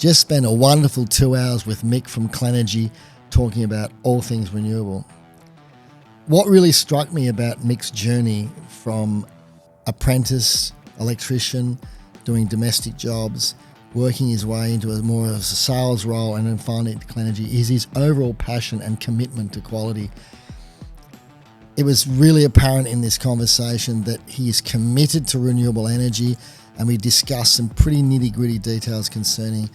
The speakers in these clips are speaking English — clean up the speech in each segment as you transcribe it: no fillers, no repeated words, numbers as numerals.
Just spent a wonderful 2 hours with Mick from Clenergy talking about all things renewable. What really struck me about Mick's journey from apprentice electrician, doing domestic jobs, working his way into more of a sales role and then finally at Clenergy is his overall passion and commitment to quality. It was really apparent in this conversation that he is committed to renewable energy, and we discussed some pretty nitty-gritty details concerning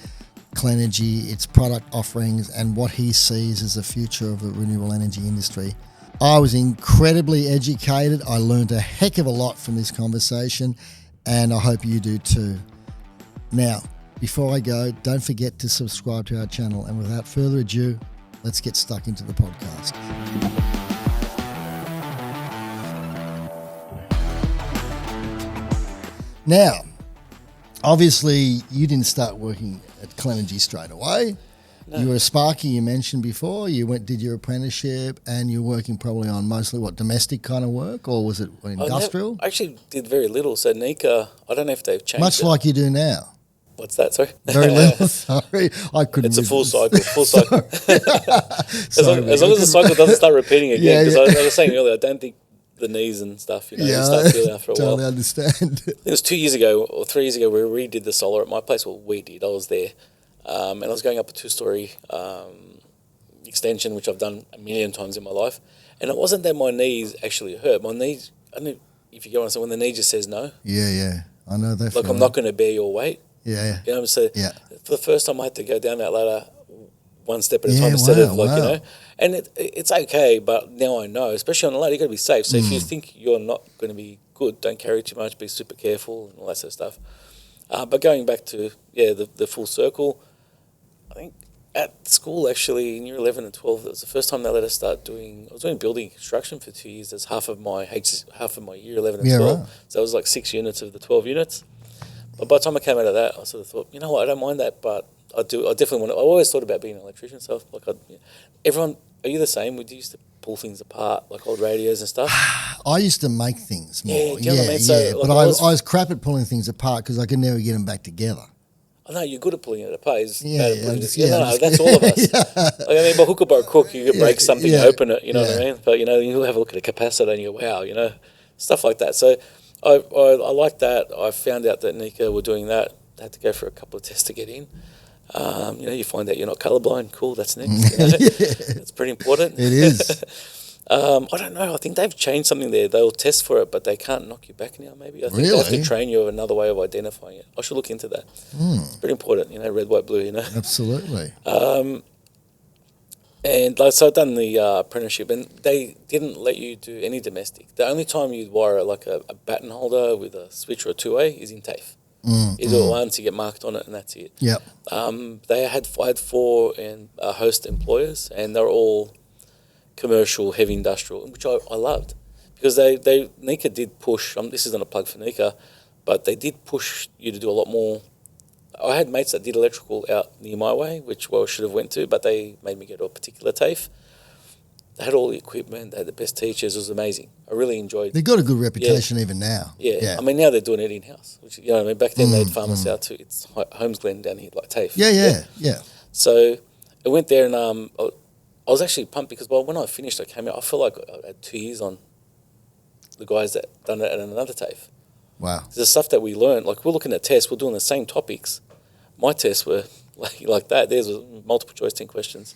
Clenergy, its product offerings, and what he sees as the future of the renewable energy industry. I was incredibly educated. I learned a heck of a lot from this conversation, and I hope you do too. Now, before I go, don't forget to subscribe to our channel, and without further ado, let's get stuck into the podcast. Now, obviously, you didn't start working at Clenergy straight away. No. You were a Sparky, you mentioned before. You did your apprenticeship, and you're working probably on mostly domestic kind of work, or was it industrial? I actually did very little. So Nika, I don't know if they've changed. Much like you do now. What's that? Sorry. Very little. Sorry, I couldn't. It's a full cycle. Full cycle. As long as the cycle doesn't start repeating again, because I was saying earlier, I don't think the knees and stuff, you start feeling after a while. Totally understand. It was 2 years ago or 3 years ago we redid the solar at my place. Well, we did. I was there. And I was going up a 2-story extension, which I've done a million times in my life. And it wasn't that my knees actually hurt. My knees, I don't know if you get what I'm saying, when the knee just says no. Yeah. I know that. Like, I'm not going to bear your weight. Yeah. You know, so for the first time I had to go down that ladder one step at a time instead of and it's okay, but now I know, especially on the ladder, you got to be safe. So if you think you're not going to be good, don't carry too much, be super careful and all that sort of stuff. But going back to, the full circle, I think at school actually in year 11 and 12, that was the first time they let us start I was doing building construction for 2 years. That's half of my year 11 and 12. Right. So it was like 6 units of the 12 units. But by the time I came out of that, I sort of thought, you know what, I don't mind that, but I definitely want to. I always thought about being an electrician. So everyone, are you the same? We used to pull things apart, like old radios and stuff. I used to make things more. Yeah, you know what I mean? So, but I was crap at pulling things apart because I could never get them back together. I know you're good at pulling it apart. That's all of us. Like, I mean, by hook or by crook, you could break something, open it. You know what I mean? But you have a look at a capacitor and you go, wow, stuff like that. So I like that. I found out that Nika were doing that. I had to go for a couple of tests to get in. You find out you're not colourblind. Cool, that's next. It's pretty important. It is. I don't know. I think they've changed something there. They'll test for it, but they can't knock you back now, maybe. I think they have to train you of another way of identifying it. I should look into that. It's pretty important, red, white, blue, Absolutely. And so I've done the apprenticeship, and they didn't let you do any domestic. The only time you'd wire like a batten holder with a switch or a 2A is in TAFE. You do it once, you get marked on it, and that's it. Yep. I had 4 host employers, and they're all commercial, heavy industrial, which I loved, because Nika did push. This isn't a plug for Nika, but they did push you to do a lot more. I had mates that did electrical out near my way, which I should have went to, but they made me go to a particular TAFE. They had all the equipment, they had the best teachers. It was amazing. I really enjoyed it. They've got a good reputation even now. Yeah. I mean, now they're doing it in-house, which, back then they'd farm us out to, it's Holmes Glen down here, like TAFE. Yeah. So I went there and I was actually pumped because when I finished, I came out, I felt like I had 2 years on the guys that done it at another TAFE. Wow. The stuff that we learned, like we're looking at tests, we're doing the same topics. My tests were like that. Theirs was multiple choice 10 questions.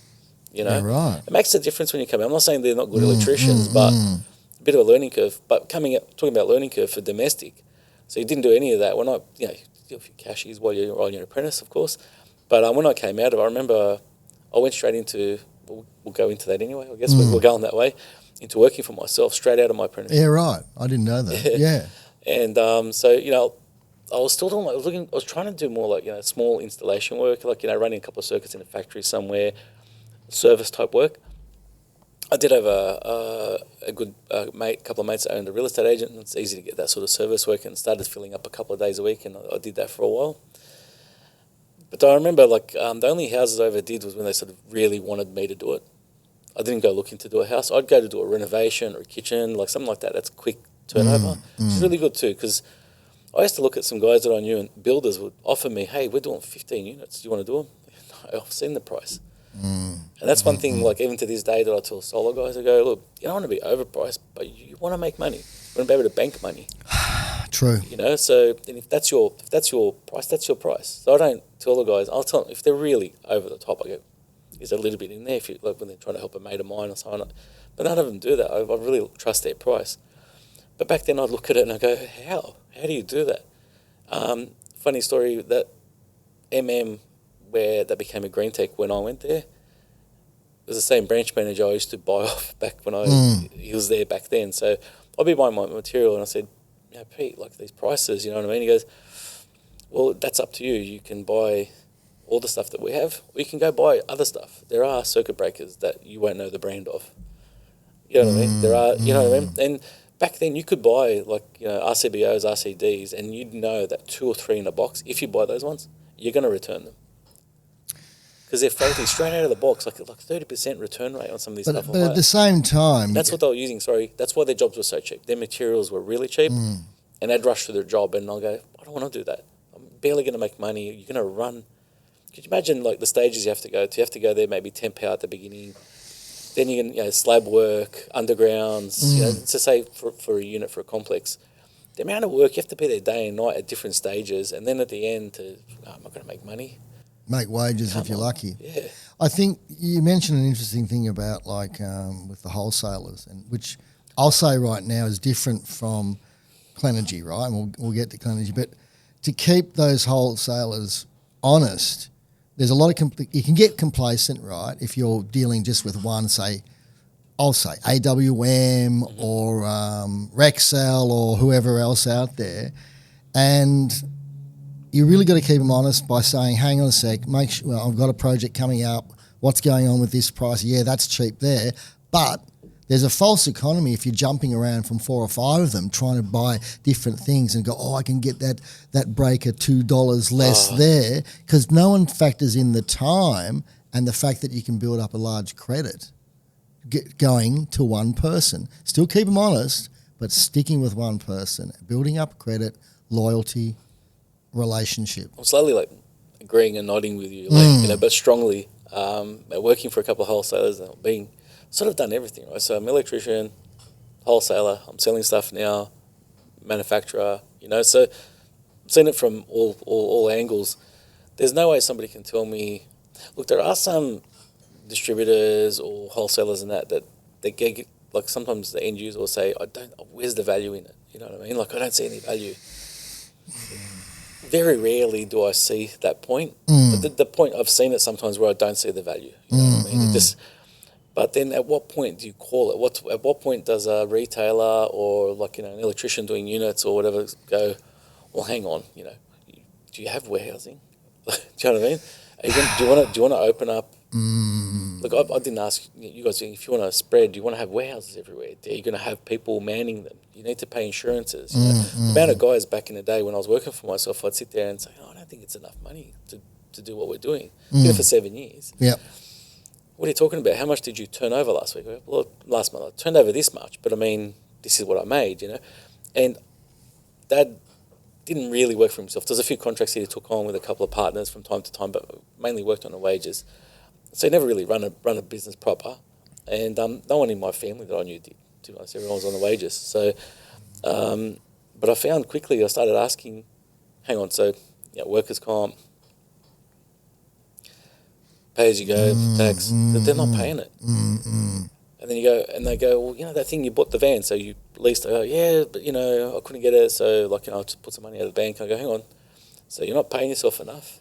Yeah, right. It makes a difference when you come out. I'm not saying they're not good electricians, but a bit of a learning curve. But talking about learning curve for domestic, so you didn't do any of that. When you do a few cashies while you're an apprentice, of course. But when I came out of it, I remember I went straight into, we'll go into that anyway, I guess we're going that way, into working for myself straight out of my apprenticeship. Yeah, right. I didn't know that. Yeah. And I was still doing, I was trying to do more small installation work, running a couple of circuits in a factory somewhere, service type work. I did have a good couple of mates that owned a real estate agent, and it's easy to get that sort of service work, and started filling up a couple of days a week, and I did that for a while. But I remember the only houses I ever did was when they sort of really wanted me to do it. I didn't go looking to do a house. I'd go to do a renovation or a kitchen, something like that. That's quick turnover. It's really good too, because I used to look at some guys that I knew, and builders would offer me, hey, we're doing 15 units. Do you want to do them? No, I've seen the price. And that's one thing, like even to this day, that I tell solar guys, I go, look, you don't want to be overpriced, but you want to make money. You want to be able to bank money. True. You know, so and if that's your price, that's your price. So I don't tell the guys. I'll tell them if they're really over the top. I go, there's a little bit in there if you like when they're trying to help a mate of mine or so on. But none of them do that. I really trust their price. But back then I'd look at it and I go, how? How do you do that? Funny story, that where that became a Green Tech when I went there, it was the same branch manager I used to buy off back when he was there back then. So I'd be buying my material and I said, yeah, Pete, like these prices, you know what I mean? He goes, well, that's up to you. You can buy all the stuff that we have, or you can go buy other stuff. There are circuit breakers that you won't know the brand of. You know what I mean? There are, you know what I mean? And back then you could buy like, you know, RCBOs, RCDs, and you'd know that 2 or 3 in a box, if you buy those ones, you're going to return them. Because they're faulty straight out of the box, like 30% return rate on some of these stuff. But at the same time... That's what they were using, that's why their jobs were so cheap. Their materials were really cheap, and they'd rush through their job, and I'll go, I don't want to do that. I'm barely going to make money. You're going to run. Could you imagine like the stages you have to go to? You have to go there maybe temp out at the beginning. Then you can, you know, slab work, undergrounds, you know, to say for a unit, for a complex. The amount of work, you have to be there day and night at different stages, and then at the end I'm not going to make money. Make wages if you're lucky. Yeah. I think you mentioned an interesting thing about like with the wholesalers, and which I'll say right now is different from Clenergy, right? And we'll get to Clenergy. But to keep those wholesalers honest, there's a lot of you can get complacent, right, if you're dealing just with one, say, I'll say AWM or Rexel or whoever else out there, and you really got to keep them honest by saying, hang on a sec, make sure, well, I've got a project coming up, what's going on with this price? Yeah, that's cheap there, but there's a false economy if you're jumping around from 4 or 5 of them trying to buy different things and go, oh, I can get that breaker $2 less there, because no one factors in the time and the fact that you can build up a large credit going to one person. Still keep them honest, but sticking with one person, building up credit, loyalty, relationship. I'm slowly like agreeing and nodding with you, like, you know, but strongly. Working for a couple of wholesalers and being sort of done everything, right? So I'm an electrician, wholesaler, I'm selling stuff now, manufacturer, you know, so I've seen it from all angles. There's no way somebody can tell me, look, there are some distributors or wholesalers and that they get, like sometimes the end user will say, where's the value in it? You know what I mean? Like I don't see any value. Very rarely do I see that point. But the point, I've seen it sometimes where I don't see the value. You know what I mean? But then at what point do you call it? At what point does a retailer or like, you know, an electrician doing units or whatever go, well, hang on, you know, do you have warehousing? Do you know what I mean? Do you want to open up? Look, I didn't ask you guys, if you want to spread, do you want to have warehouses everywhere? Are you going to have people manning them? You need to pay insurances. You know? The amount of guys back in the day when I was working for myself, I'd sit there and say, I don't think it's enough money to do what we're doing. Did it for 7 years. Yeah. What are you talking about? How much did you turn over last week? Well, last month I turned over this much, but I mean, this is what I made, you know. And Dad didn't really work for himself. There's a few contracts he took on with a couple of partners from time to time, but mainly worked on the wages. So he never really run a business proper, and no one in my family that I knew did. To be honest, everyone was on the wages. So, but I found quickly, I started asking, hang on, so workers' comp, pay as you go, tax, they're not paying it. And then you go, and they go, well, you know, that thing you bought the van, so you leased. I go, yeah, but you know, I couldn't get it, so like, you know, I just put some money out of the bank. I go, hang on, so you're not paying yourself enough.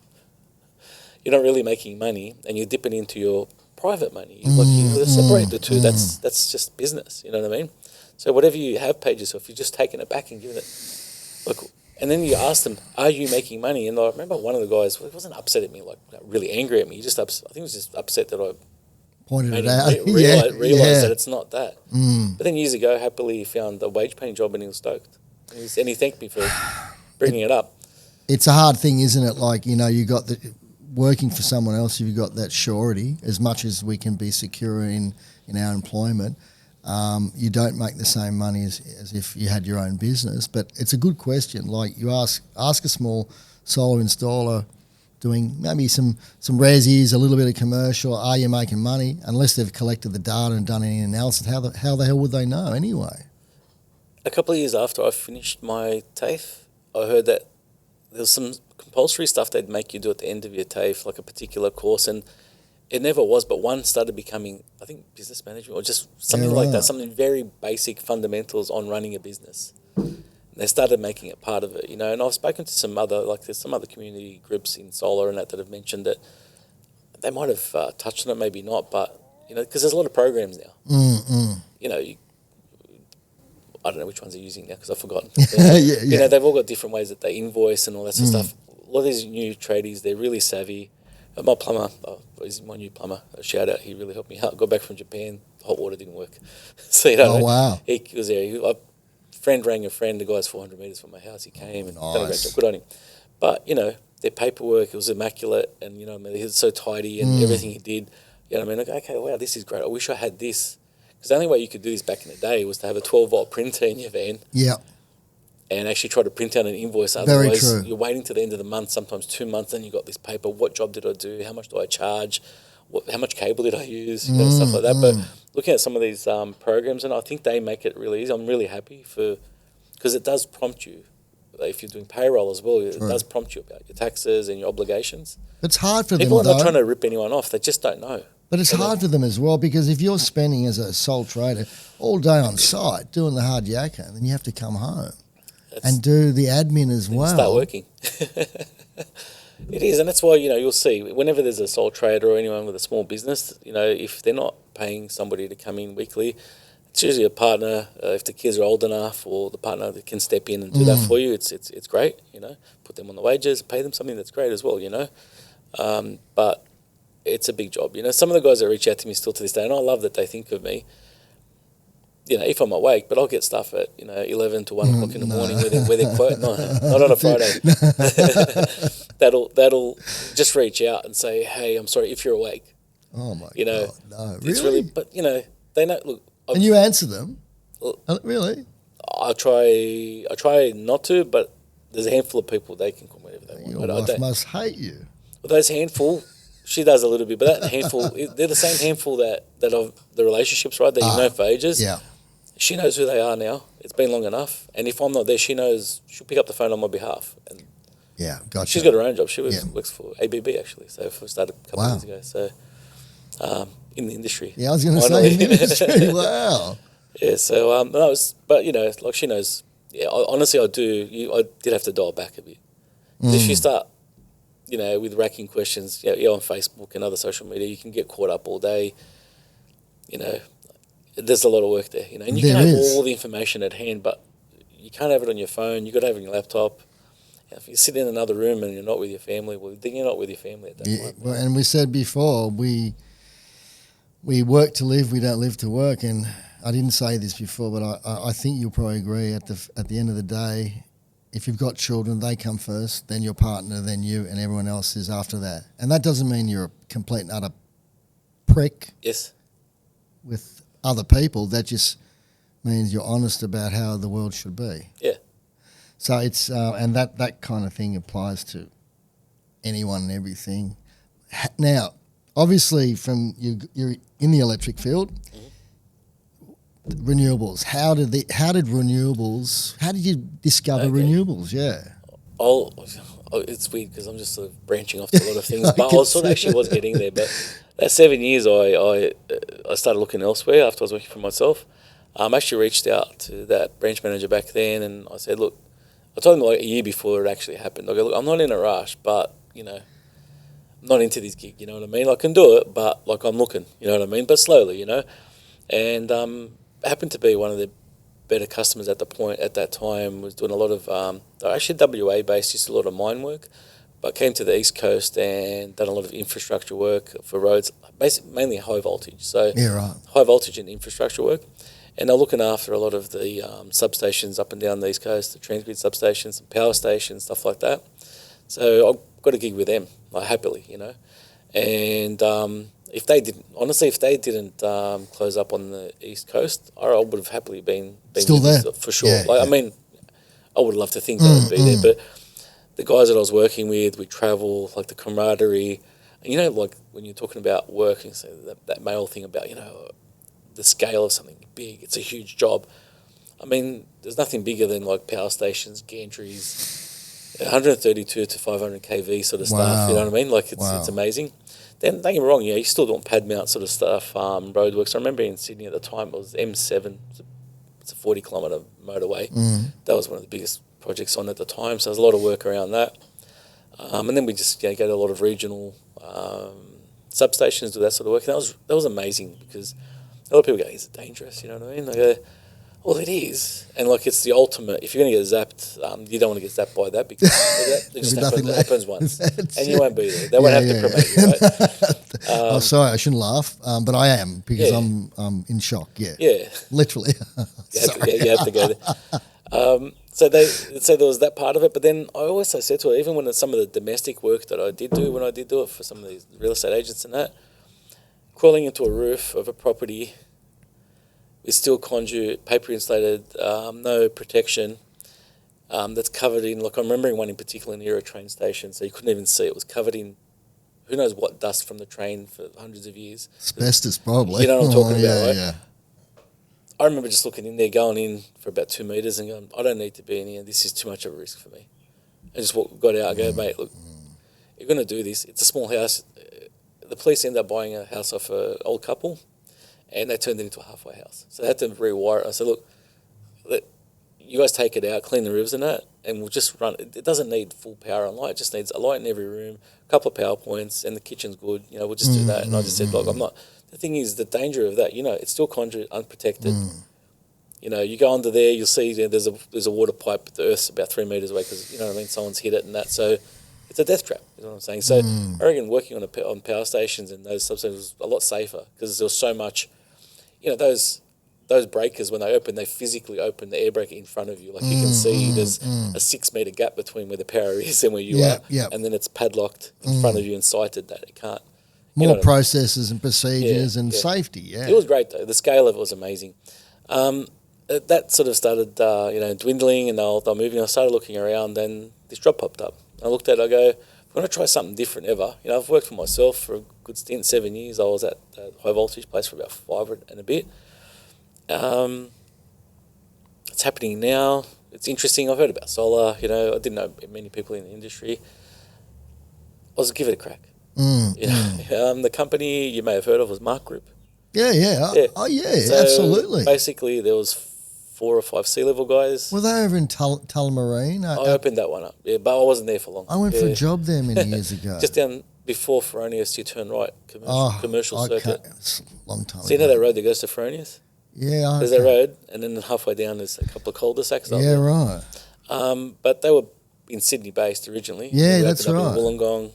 You're not really making money, and you're dipping into your private money. You separate the two. That's just business. You know what I mean? So whatever you have paid yourself, you're just taking it back and giving it. Look, and then you ask them, "Are you making money?" And I remember one of the guys, he wasn't upset at me, like really angry at me. He just I think he was just upset that I pointed it out. Realized that it's not that. But then years ago, happily he found a wage paying job and he was stoked, and he thanked me for bringing it up. It's a hard thing, isn't it? Like, you know, you got the working for someone else, you've got that surety, as much as we can be secure in our employment. You don't make the same money as if you had your own business. But it's a good question. Like you ask a small solar installer doing maybe some resis, a little bit of commercial, are you making money? Unless they've collected the data and done any analysis, how the hell would they know anyway? A couple of years after I finished my TAFE, I heard that there was some compulsory stuff they'd make you do at the end of your TAFE, like a particular course, and it never was, but one started becoming, I think, business management or just something like that, something very basic fundamentals on running a business. And they started making it part of it, you know, and I've spoken to some other, like there's some other community groups in solar and that have mentioned that they might have touched on it, maybe not, but, you know, because there's a lot of programs now. You know, I don't know which ones they're using now because I've forgotten. You know, they've all got different ways that they invoice and all that sort of stuff. A lot of these new tradies, they're really savvy. My plumber, he's my new plumber, a shout out, he really helped me out. Got back from Japan, hot water didn't work. So, you know, wow. He was there. A friend rang a friend, the guy's 400 metres from my house, he came and done a great job, good on him. But, you know, their paperwork, it was immaculate and, you know, I mean, he was so tidy and everything he did. You know what I mean? Like, okay, wow, this is great. I wish I had this. Because the only way you could do this back in the day was to have a 12-volt printer in your van. Yeah. And actually try to print out an invoice. Otherwise, you're waiting to the end of the month, sometimes 2 months, then you got this paper. What job did I do? How much do I charge? How much cable did I use? You know, stuff like that. But looking at some of these programs, and I think they make it really easy. I'm really happy because it does prompt you. If you're doing payroll as well, it does prompt you about your taxes and your obligations. It's hard for People them, are not trying to rip anyone off. They just don't know. But it's hard for them as well because if you're spending as a sole trader all day on site doing the hard yakka, then you have to come home and do the admin as well. Start working. It is, and that's why, you know, you'll see whenever there's a sole trader or anyone with a small business, you know, if they're not paying somebody to come in weekly, it's usually a partner. If the kids are old enough, or the partner that can step in and do that for you, it's great. You know, put them on the wages, pay them something that's great as well. You know, but it's a big job. You know, some of the guys that reach out to me still to this day, and I love that they think of me. You know, if I'm awake, but I'll get stuff at, you know, 11 to 1 o'clock in the morning where they're quote. No, not on a Friday. That'll just reach out and say, hey, I'm sorry if you're awake. Oh my you know, God, no, it's really? But you know, they know. Look, and you answer them. Really? I try not to, but there's a handful of people they can call me whatever they want. Your wife must hate you. Well, those handful. She does a little bit, but that handful, they're the same handful that of the relationships, right, that you've known for ages. Yeah. She knows who they are now. It's been long enough. And if I'm not there, she knows, she'll pick up the phone on my behalf. And gotcha. She's got her own job. She works for ABB, actually. So we started a couple of years ago. So in the industry. Yeah, I was going to say in the industry. Wow. Yeah, so, but, you know, like she knows, honestly, I did have to dial back a bit. If you start, you know, with racking questions, on Facebook and other social media, you can get caught up all day. You know, there's a lot of work there, you know, and you can have all the information at hand, but you can't have it on your phone. You've got to have it on your laptop. If you sit in another room and you're not with your family, well, then you're not with your family at that point. Well, and we said before, we work to live, we don't live to work. And I didn't say this before, but I think you'll probably agree at the end of the day, if you've got children, they come first, then your partner, then you, and everyone else is after that. And that doesn't mean you're a complete and utter prick. Yes. With other people. That just means you're honest about how the world should be. Yeah. So it's and that kind of thing applies to anyone and everything. Now, obviously, from you're in the electric field. Renewables. How did renewables? How did you discover renewables? Yeah. It's weird because I'm just sort of branching off to a lot of things, but I sort of actually was getting there. But that 7 years, I started looking elsewhere after I was working for myself. I actually reached out to that branch manager back then, and I said, look, I told him like a year before it actually happened. I go, look, I'm not in a rush, but you know, I'm not into this gig. You know what I mean? I can do it, but like I'm looking. You know what I mean? But slowly, you know, and happened to be one of the better customers at that time, was doing a lot of they're actually WA based, just a lot of mine work, but came to the East Coast and done a lot of infrastructure work for roads, basically mainly high voltage. So high voltage and infrastructure work, and they're looking after a lot of the substations up and down the East Coast, the transgrid substations, power stations, stuff like that. So I got a gig with them, like happily, you know, and if they didn't close up on the East Coast, I would have happily been still there for sure. Yeah, I mean, I would love to think they would be there, but the guys that I was working with, we travel, like the camaraderie, and, you know, like when you're talking about work, and so that male thing about, you know, the scale of something big, it's a huge job. I mean, there's nothing bigger than like power stations, gantries, 132 to 500 kV sort of stuff. You know what I mean? Like it's amazing. Then don't get me wrong, you know, you're still doing pad mount sort of stuff, roadworks. I remember in Sydney at the time, it was M7. It's a 40 kilometre motorway. That was one of the biggest projects on at the time. So there's a lot of work around that. And then we just go to a lot of regional substations, do that sort of work. And that was amazing, because a lot of people go, is it dangerous? You know what I mean? They go, well, it is. And like, it's the ultimate. If you're going to get zapped, you don't want to get zapped by that, because it just happens once. And you won't be there. They won't have to promote you, right? I'm sorry, I shouldn't laugh, but I am, because I'm in shock. Yeah. Literally. You have to go there. So there was that part of it. But then I also said to her, even when it's some of the domestic work that I did do, when I did do it for some of these real estate agents and that, crawling into a roof of a property with steel conduit, paper insulated, no protection, that's covered in, like I'm remembering one in particular in the Euro train station, so you couldn't even see it. It was covered in who knows what dust from the train for hundreds of years. Asbestos, probably. You know what I'm talking about, right? Yeah. I remember just looking in there, going in for about 2 meters and going, I don't need to be in here. This is too much of a risk for me. I just got out and go, mate, look, you're going to do this. It's a small house. The police ended up buying a house off an old couple, and they turned it into a halfway house. So they had to rewire it. I said, look, you guys take it out, clean the rivers and that, and we'll just run it. It doesn't need full power and light. It just needs a light in every room, a couple of power points, and the kitchen's good. You know, we'll just do that. And I just said, look, I'm not. The thing is, the danger of that, you know, it's still conduit, unprotected. You know, you go under there, you'll see there's a water pipe, but the earth's about 3 meters away, because, you know what I mean, someone's hit it and that. So it's a death trap, you know what I'm saying? So I reckon working on power stations and those substations was a lot safer, because there was so much, you know, those breakers, when they open, they physically open the air breaker in front of you. Like you can see there's a 6 meter gap between where the power is and where you are. And then it's padlocked in front of you and sighted that it can't. More processes and procedures and safety, It was great, though. The scale of it was amazing. That sort of started, dwindling, and they're moving. I started looking around, and this job popped up. I looked at it, I go, I'm going to try something different ever. You know, I've worked for myself for a good stint, 7 years. I was at a high voltage place for about 5 and a bit. It's happening now. It's interesting. I've heard about solar. You know, I didn't know many people in the industry. I was give it a crack. The company you may have heard of was Mark Group. Yeah. Oh, yeah, so absolutely. Basically, there was 4 or 5 C-level guys. Were they over in Tullamarine? I opened that one up, but I wasn't there for long. I went for a job there many years ago. Just down before Feronius, you turn right, commercial circuit. It's a long time So you know that road that goes to Feronius? Yeah. There's that road, and then halfway down there's a couple of cul-de-sacs. Yeah, right. But they were in Sydney based originally. Yeah, that's right. In Wollongong,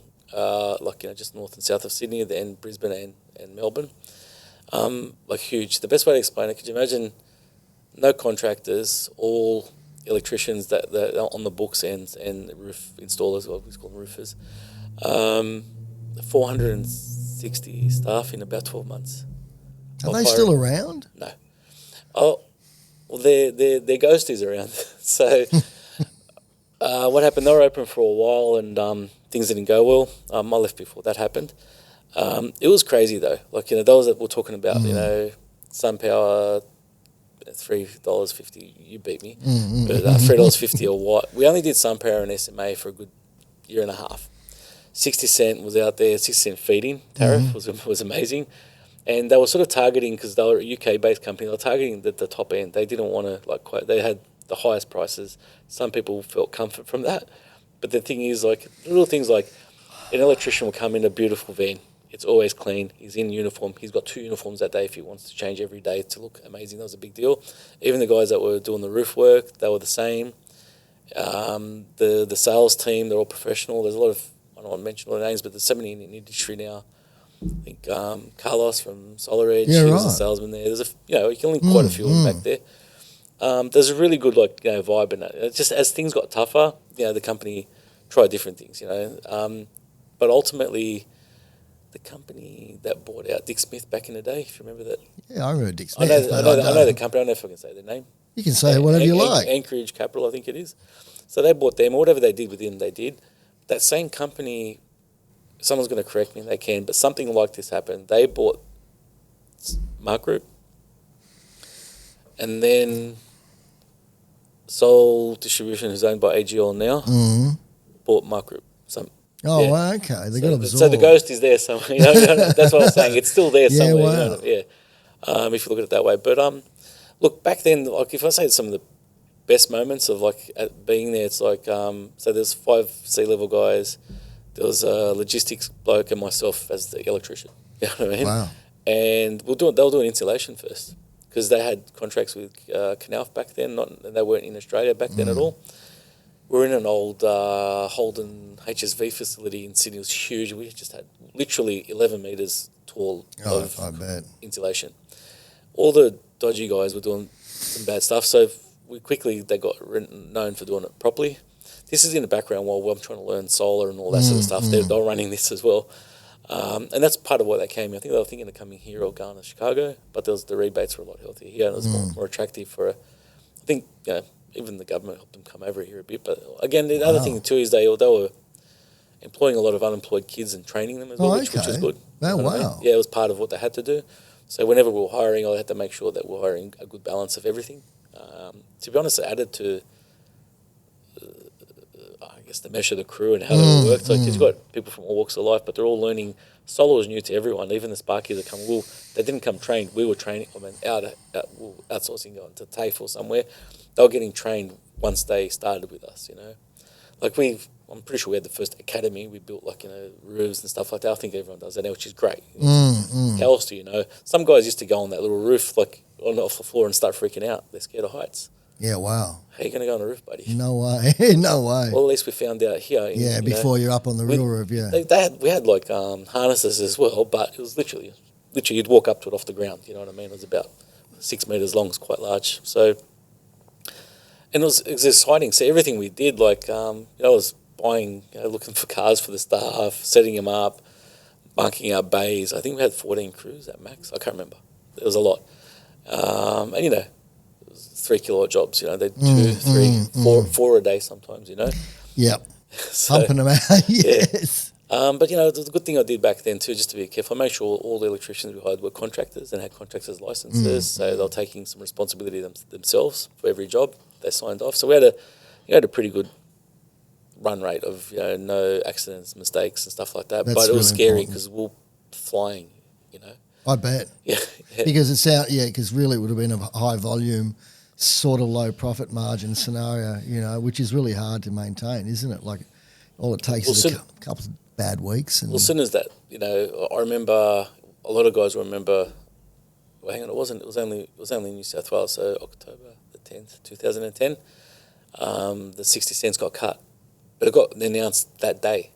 just north and south of Sydney, then Brisbane and Melbourne. Huge. The best way to explain it, could you imagine no contractors, all electricians that are on the books and roof installers, what we call them roofers, 460 staff in about 12 months. Are they still around? No. Oh, well, their ghost is around. So what happened, they were open for a while, and things didn't go well. I left before that happened. It was crazy, though. Those that we're talking about, sun power, $3.50. You beat me. But $3.50 a watt. We only did sun power and SMA for a good year and a half. 60 cent was out there. 60 cent feed-in tariff was amazing. And they were sort of targeting, because they were a UK-based company, they were targeting the top end. They didn't want to, quote, they had the highest prices. Some people felt comfort from that. But the thing is, little things like an electrician will come in a beautiful van. It's always clean. He's in uniform. He's got 2 uniforms that day if he wants to change every day to look amazing. That was a big deal. Even the guys that were doing the roof work, they were the same. The sales team, they're all professional. There's a lot of, I don't want to mention all the names, but there's so many in the industry now. I think Carlos from Solar Edge, he was a salesman there. There's you can link quite a few of them back there. There's a really good vibe in that. It's just as things got tougher, the company tried different things, but ultimately the company that bought out Dick Smith back in the day, if you remember that. Yeah, I remember Dick Smith. I know the company. I don't know if I can say their name. You can say whatever you like. Anchorage Capital, I think it is. So they bought them, or whatever they did with them, they did. That same company, someone's going to correct me, and they can, but something like this happened. They bought Mark Group, and then Sol Distribution, who's owned by AGL now, bought Mark Group. Well, okay. They got absorbed. So the ghost is there somewhere. You know, that's what I was saying. It's still there somewhere. Wow. You know, if you look at it that way. But look, back then, like if I say some of the best moments of like being there, it's like so there's 5 C-level guys. There was a logistics bloke and myself as the electrician. You know what I mean? Wow. And they were doing insulation first because they had contracts with Knauf back then. They weren't in Australia back then at all. We're in an old Holden HSV facility in Sydney. It was huge. We just had literally 11 metres tall of insulation. All the dodgy guys were doing some bad stuff, so they got known for doing it properly. This is in the background while I'm trying to learn solar and all that sort of stuff. They're running this as well. And that's part of why they came. I think they were thinking of coming here or going to Chicago, but the rebates were a lot healthier here, and it was more attractive for I think, even the government helped them come over here a bit. But again, the other thing too is they were employing a lot of unemployed kids and training them as well, which was good. Oh, wow. I mean? Yeah, it was part of what they had to do. So whenever we were hiring, I had to make sure that we were hiring a good balance of everything. To be honest, it added to, I guess, the measure of the crew and how they all worked. So you've got people from all walks of life, but they're all learning. Solar was new to everyone, even the Sparky that come. They didn't come trained. We were training. I mean, outsourcing, going to TAFE or somewhere. They were getting trained once they started with us, you know. Like I'm pretty sure we had the first academy. We built roofs and stuff like that. I think everyone does that now, which is great. How else do you know? Some guys used to go on that little roof, like off the floor and start freaking out. They're scared of heights. Yeah, wow. How are you going to go on a roof, buddy? No way. No way. Well, at least we found out here. Before you're up on the real roof, yeah. We had harnesses as well, but it was literally you'd walk up to it off the ground. You know what I mean? It was about 6 meters long. It's quite large. So, and it was exciting. So everything we did, I was buying, looking for cars for the staff, setting them up, bunking up bays. I think we had 14 crews at max. I can't remember. It was a lot. And it was 3 kilowatt jobs. They'd 2, 3, 4 a day sometimes. Yep. So, pumping them out. Yes. But the good thing I did back then too, just to be careful, I made sure all the electricians we hired were contractors and had contractors' licenses, so they were taking some responsibility themselves for every job they signed off. So we had a pretty good run rate of no accidents, mistakes, and stuff like that. That's but it was really scary important. because we were flying. I bet. Yeah. Because because really it would have been a high volume, sort of low profit margin scenario, which is really hard to maintain, isn't it? Like all it takes is a couple of bad weeks. And as soon as that, I remember a lot of guys will remember. Well, hang on, it was only New South Wales, so October the 10th, 2010. The 60 cents got cut, but it got announced that day.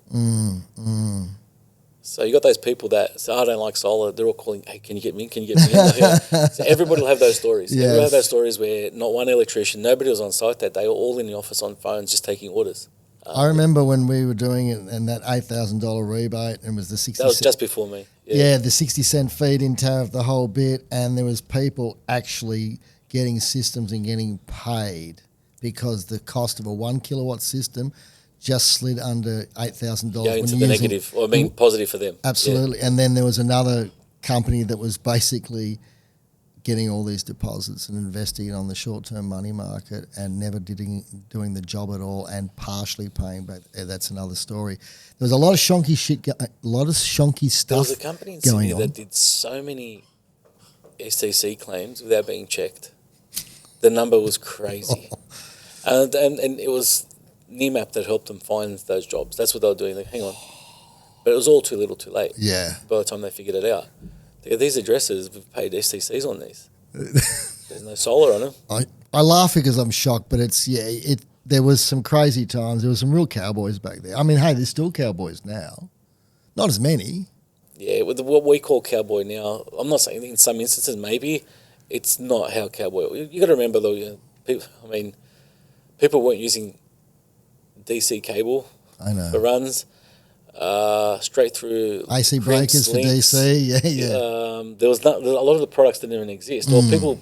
So you got those people that say, I don't like solar. They're all calling, hey, can you get me in? Can you get me in? So everybody will have those stories. Yes. Everybody will have those stories where not one electrician, nobody was on site that day, all in the office on phones just taking orders. I remember when we were doing it and that $8,000 rebate and was the 60 That was just before me. Yeah, the 60 cent feed-in tariff, the whole bit, and there was people actually getting systems and getting paid because the cost of a 1 kilowatt system just slid under $8,000. Yeah, into the negative, or positive for them. Absolutely. Yeah. And then there was another company that was basically getting all these deposits and investing it on the short-term money market and never doing the job at all and partially paying back. That's another story. There was a lot of shonky shit, a lot of shonky stuff. There was a company in Sydney that did so many STC claims without being checked. The number was crazy. And it was NIMAP that helped them find those jobs. That's what they were doing. Like, hang on. But it was all too little too late. Yeah. By the time they figured it out. These addresses, we've paid STCs on these. There's no solar on them. I laugh because I'm shocked, but there was some crazy times. There was some real cowboys back there. I mean, hey, there's still cowboys now. Not as many. Yeah, with what we call cowboy now, I'm not saying in some instances maybe it's not how cowboy. You got to remember though, people weren't using DC cable I know. for runs. straight through AC breakers for links. DC. Yeah. There was a lot of the products didn't even exist, or people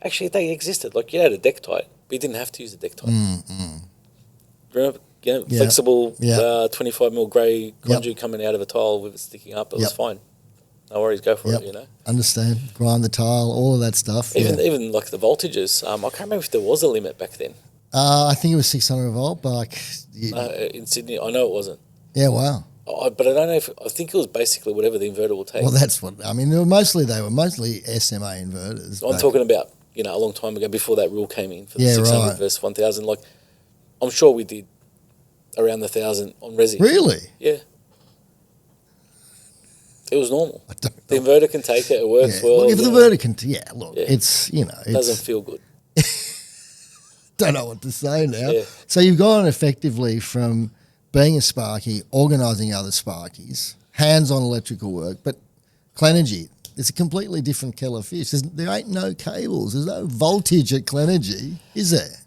actually they existed. Like you had a deck tight, but you didn't have to use a deck tight. Remember, flexible 25mm grey conduit coming out of a tile with it sticking up. It was fine. No worries, go for it. Understand. Grind the tile, all of that stuff. Even like the voltages. I can't remember if there was a limit back then. I think it was 600 volt, but like in Sydney, I know it wasn't. Yeah, wow. But I don't know I think it was basically whatever the inverter will take. Well, that's what I mean. They were mostly SMA inverters. I'm talking about a long time ago before that rule came in for the 600 versus 1000. Like I'm sure we did around the 1000 on resi. Really? Yeah. It was normal. The inverter can take it. It works well. Look, if the inverter can, it's it doesn't feel good. Don't know what to say now. Yeah. So you've gone effectively from being a Sparky, organising other Sparkies, hands-on electrical work, but Clenergy, it's a completely different kettle of fish. There ain't no cables. There's no voltage at Clenergy, is there?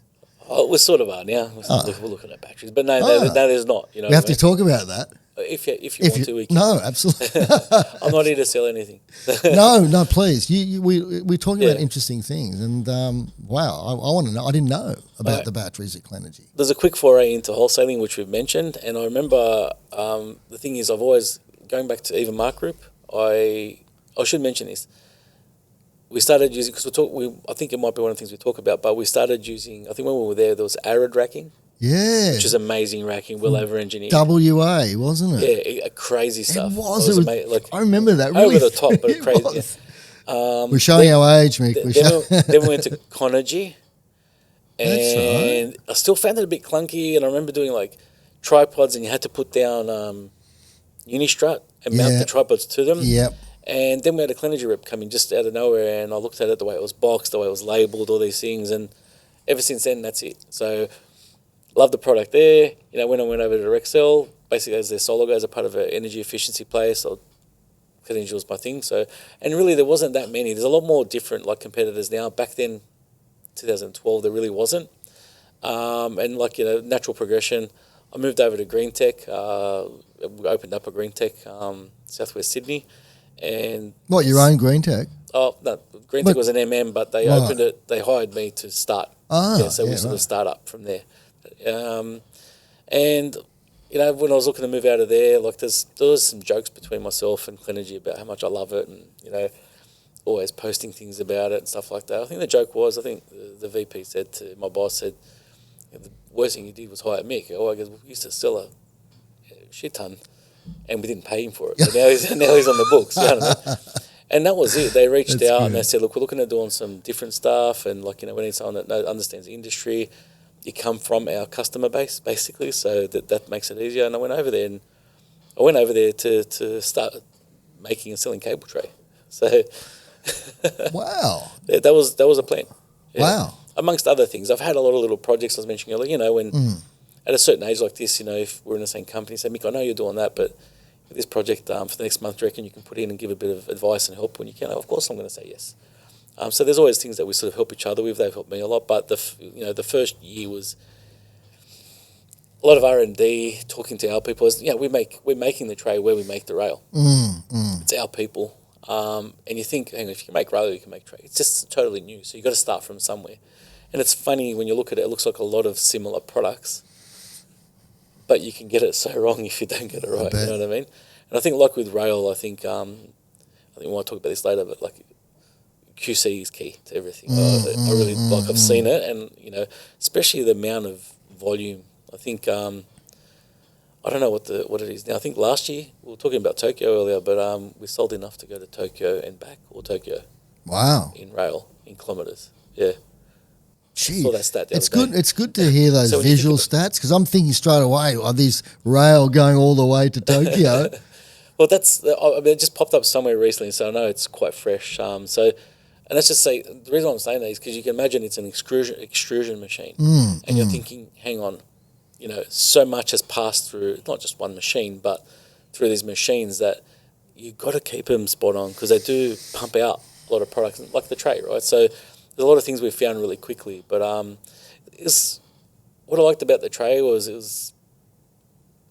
Oh, we sort of are now. We're looking at batteries, but no, there's not. We have to talk about that. If you want to, we can. No, absolutely. I'm not here to sell anything. No, please. We're talking about interesting things, and wow, I want to know. I didn't know about the batteries at Clenergy. There's a quick foray into wholesaling, which we've mentioned, and I remember the thing is, I've always going back to even Mark Group. I should mention this. We started using because I think it might be one of the things we talk about, but we started using. I think when we were there was arid racking. Yeah. Which is amazing racking, well over engineered. WA, wasn't it? Yeah, crazy stuff. It was amazing. Like, I remember that. Really over the top, but crazy. Yeah. We're showing our age, Mick. Then we went to Clenergy. And that's right. I still found it a bit clunky, and I remember doing like tripods, and you had to put down Unistrut and mount the tripods to them. Yep. And then we had a Clenergy rep come in just out of nowhere, and I looked at it the way it was boxed, the way it was labelled, all these things, and ever since then, that's it. So love the product there. When I went over to Rexel, basically as their solo as a part of an energy efficiency play, so Clenergy was my thing. So, and really there wasn't that many. There's a lot more different like competitors now. Back then, 2012, there really wasn't. And like natural progression. I moved over to Green Tech. We opened up a Green Tech, Southwest Sydney, and what your own Green Tech? Oh no, Green Tech was an MM, but they opened it. They hired me to start. So we sort of start up from there. And when I was looking to move out of there, like there was some jokes between myself and Clenergy about how much I love it, and always posting things about it and stuff like that. I think the joke was, the VP said to my boss, the worst thing you did was hire Mick. I guess we used to sell a shit ton, and we didn't pay him for it. But now he's on the books. You know what I mean? And that was it. They reached out and they said, look, we're looking at doing some different stuff, and we need someone that understands the industry. You come from our customer base, basically, so that makes it easier. And I went over there, to start making and selling cable tray. So, wow, that was a plan. Yeah. Wow. Amongst other things, I've had a lot of little projects I was mentioning earlier. When at a certain age like this, if we're in the same company, say, Mick, I know you're doing that, but this project for the next month, do you reckon you can put in and give a bit of advice and help when you can? Of course, I'm going to say yes. So there's always things that we sort of help each other with. They've helped me a lot, but the first year was a lot of R&D, talking to our people. We're making the tray where we make the rail. It's our people, and you think, hang on, if you can make rail, you can make tray. It's just totally new, so you've got to start from somewhere. And it's funny when you look at it; it looks like a lot of similar products, but you can get it so wrong if you don't get it right. You know what I mean? And I think, like with rail, I think we might talk about this later, but like QC is key to everything. I really I've seen it, and especially the amount of volume. I think I don't know what it is now. I think last year we were talking about Tokyo earlier, but we sold enough to go to Tokyo and back, or Tokyo. Wow. In rail, in kilometres. Yeah. Gee, saw that stat it's good. It's good to hear those visual stats, because I'm thinking straight away, this rail going all the way to Tokyo. Well, it just popped up somewhere recently, so I know it's quite fresh. And let's just say, the reason I'm saying that is because you can imagine it's an extrusion machine. And you're thinking, hang on, so much has passed through, not just one machine, but through these machines that you've got to keep them spot on, because they do pump out a lot of products, like the tray, right? So there's a lot of things we found really quickly. But what I liked about the tray was it was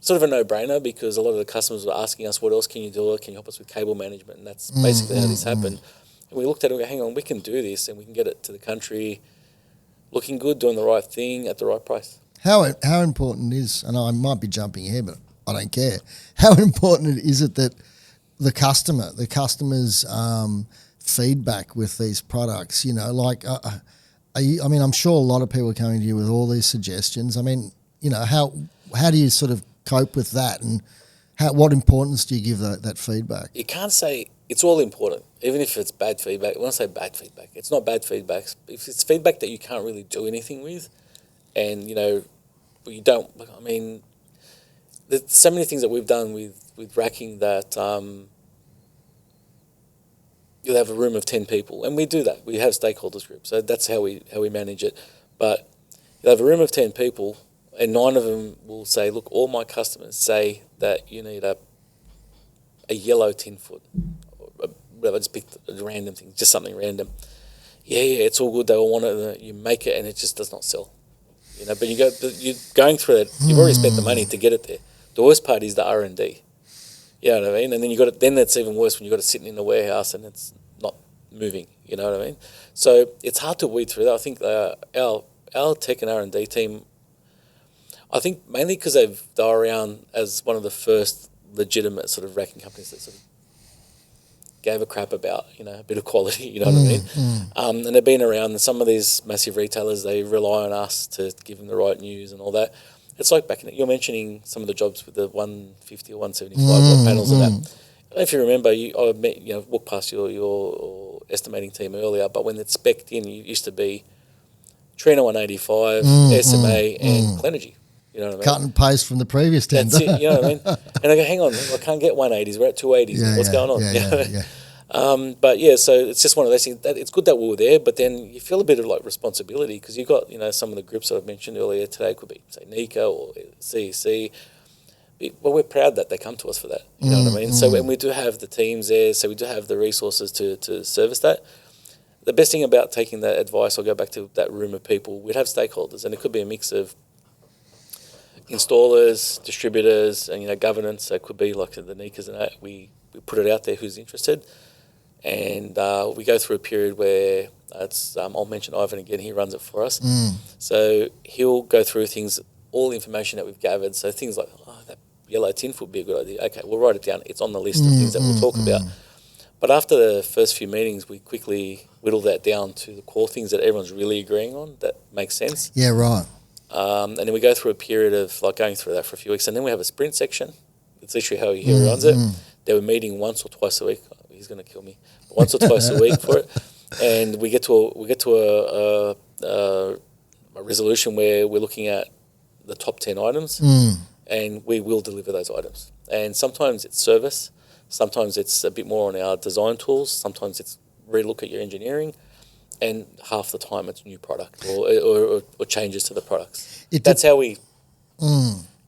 sort of a no-brainer because a lot of the customers were asking us, what else can you do? Can you help us with cable management? And that's basically how this happened. And we looked at it and we go, hang on, we can do this and we can get it to the country looking good, doing the right thing at the right price. How important is, and I might be jumping ahead, but I don't care, how important is it that the customer's feedback with these products, you know, like, I mean, I'm sure a lot of people are coming to you with all these suggestions. I mean, you know, how do you sort of cope with that, and what importance do you give that feedback? You can't say it's all important, even if it's bad feedback. When I say bad feedback, it's not bad feedback. If it's feedback that you can't really do anything with, and, you know, you don't, I mean, there's so many things that we've done with racking that you'll have a room of 10 people, and we do that. We have stakeholders groups, so that's how we manage it. But you'll have a room of 10 people, and 9 of them will say, look, all my customers say that you need a yellow 10-foot. Whatever, just pick a random thing, just something random. Yeah, it's all good. They all want it. You make it, and it just does not sell. You know, but you're going through it. You've already spent the money to get it there. The worst part is the R&D. You know what I mean? And then you got it. Then that's even worse when you got it sitting in the warehouse and it's not moving. You know what I mean? So it's hard to weed through that. I think our tech and R&D team, I think mainly because they're around as one of the first legitimate sort of racking companies that sort of gave a crap about, you know, a bit of quality, you know what I mean? And they've been around, and some of these massive retailers, they rely on us to give them the right news and all that. It's like back in you're mentioning some of the jobs with the 150 or 175 watt panels and that. I don't know if you remember, I walked past your estimating team earlier, but when it's spec'd in, you used to be Trina 185, SMA, and Clenergy. You know what I mean? Cut and paste from the previous tender. That's it, you know what I mean? And I go, hang on, I can't get 180s. We're at 280s. What's going on? But yeah, so it's just one of those things. It's good that we were there, but then you feel a bit of like responsibility because you've got, you know, some of the groups that I've mentioned earlier today could be, say, NICA or CEC. Well, we're proud that they come to us for that. You know what I mean? So, and we do have the teams there, so we do have the resources to service that. The best thing about taking that advice, I'll go back to that room of people, we'd have stakeholders, and it could be a mix of installers, distributors, and, you know, governance. So it could be like the NICAs and that. We put it out there who's interested, and we go through a period where I'll mention Ivan again. He runs it for us. So he'll go through things, all the information that we've gathered. So things like, that yellow tin would be a good idea. Okay, we'll write it down. It's on the list of things that we'll talk about. But after the first few meetings, we quickly whittle that down to the core things that everyone's really agreeing on that makes sense. Yeah, right. And then we go through a period of like going through that for a few weeks, and then we have a sprint section. It's literally how he runs it. They were meeting once or twice a week. He's going to kill me. Once or twice a week for it, and we get to a resolution where we're looking at the top 10 items, and we will deliver those items. And sometimes it's service, sometimes it's a bit more on our design tools, sometimes it's relook at your engineering. And half the time it's new product or changes to the products. That's how we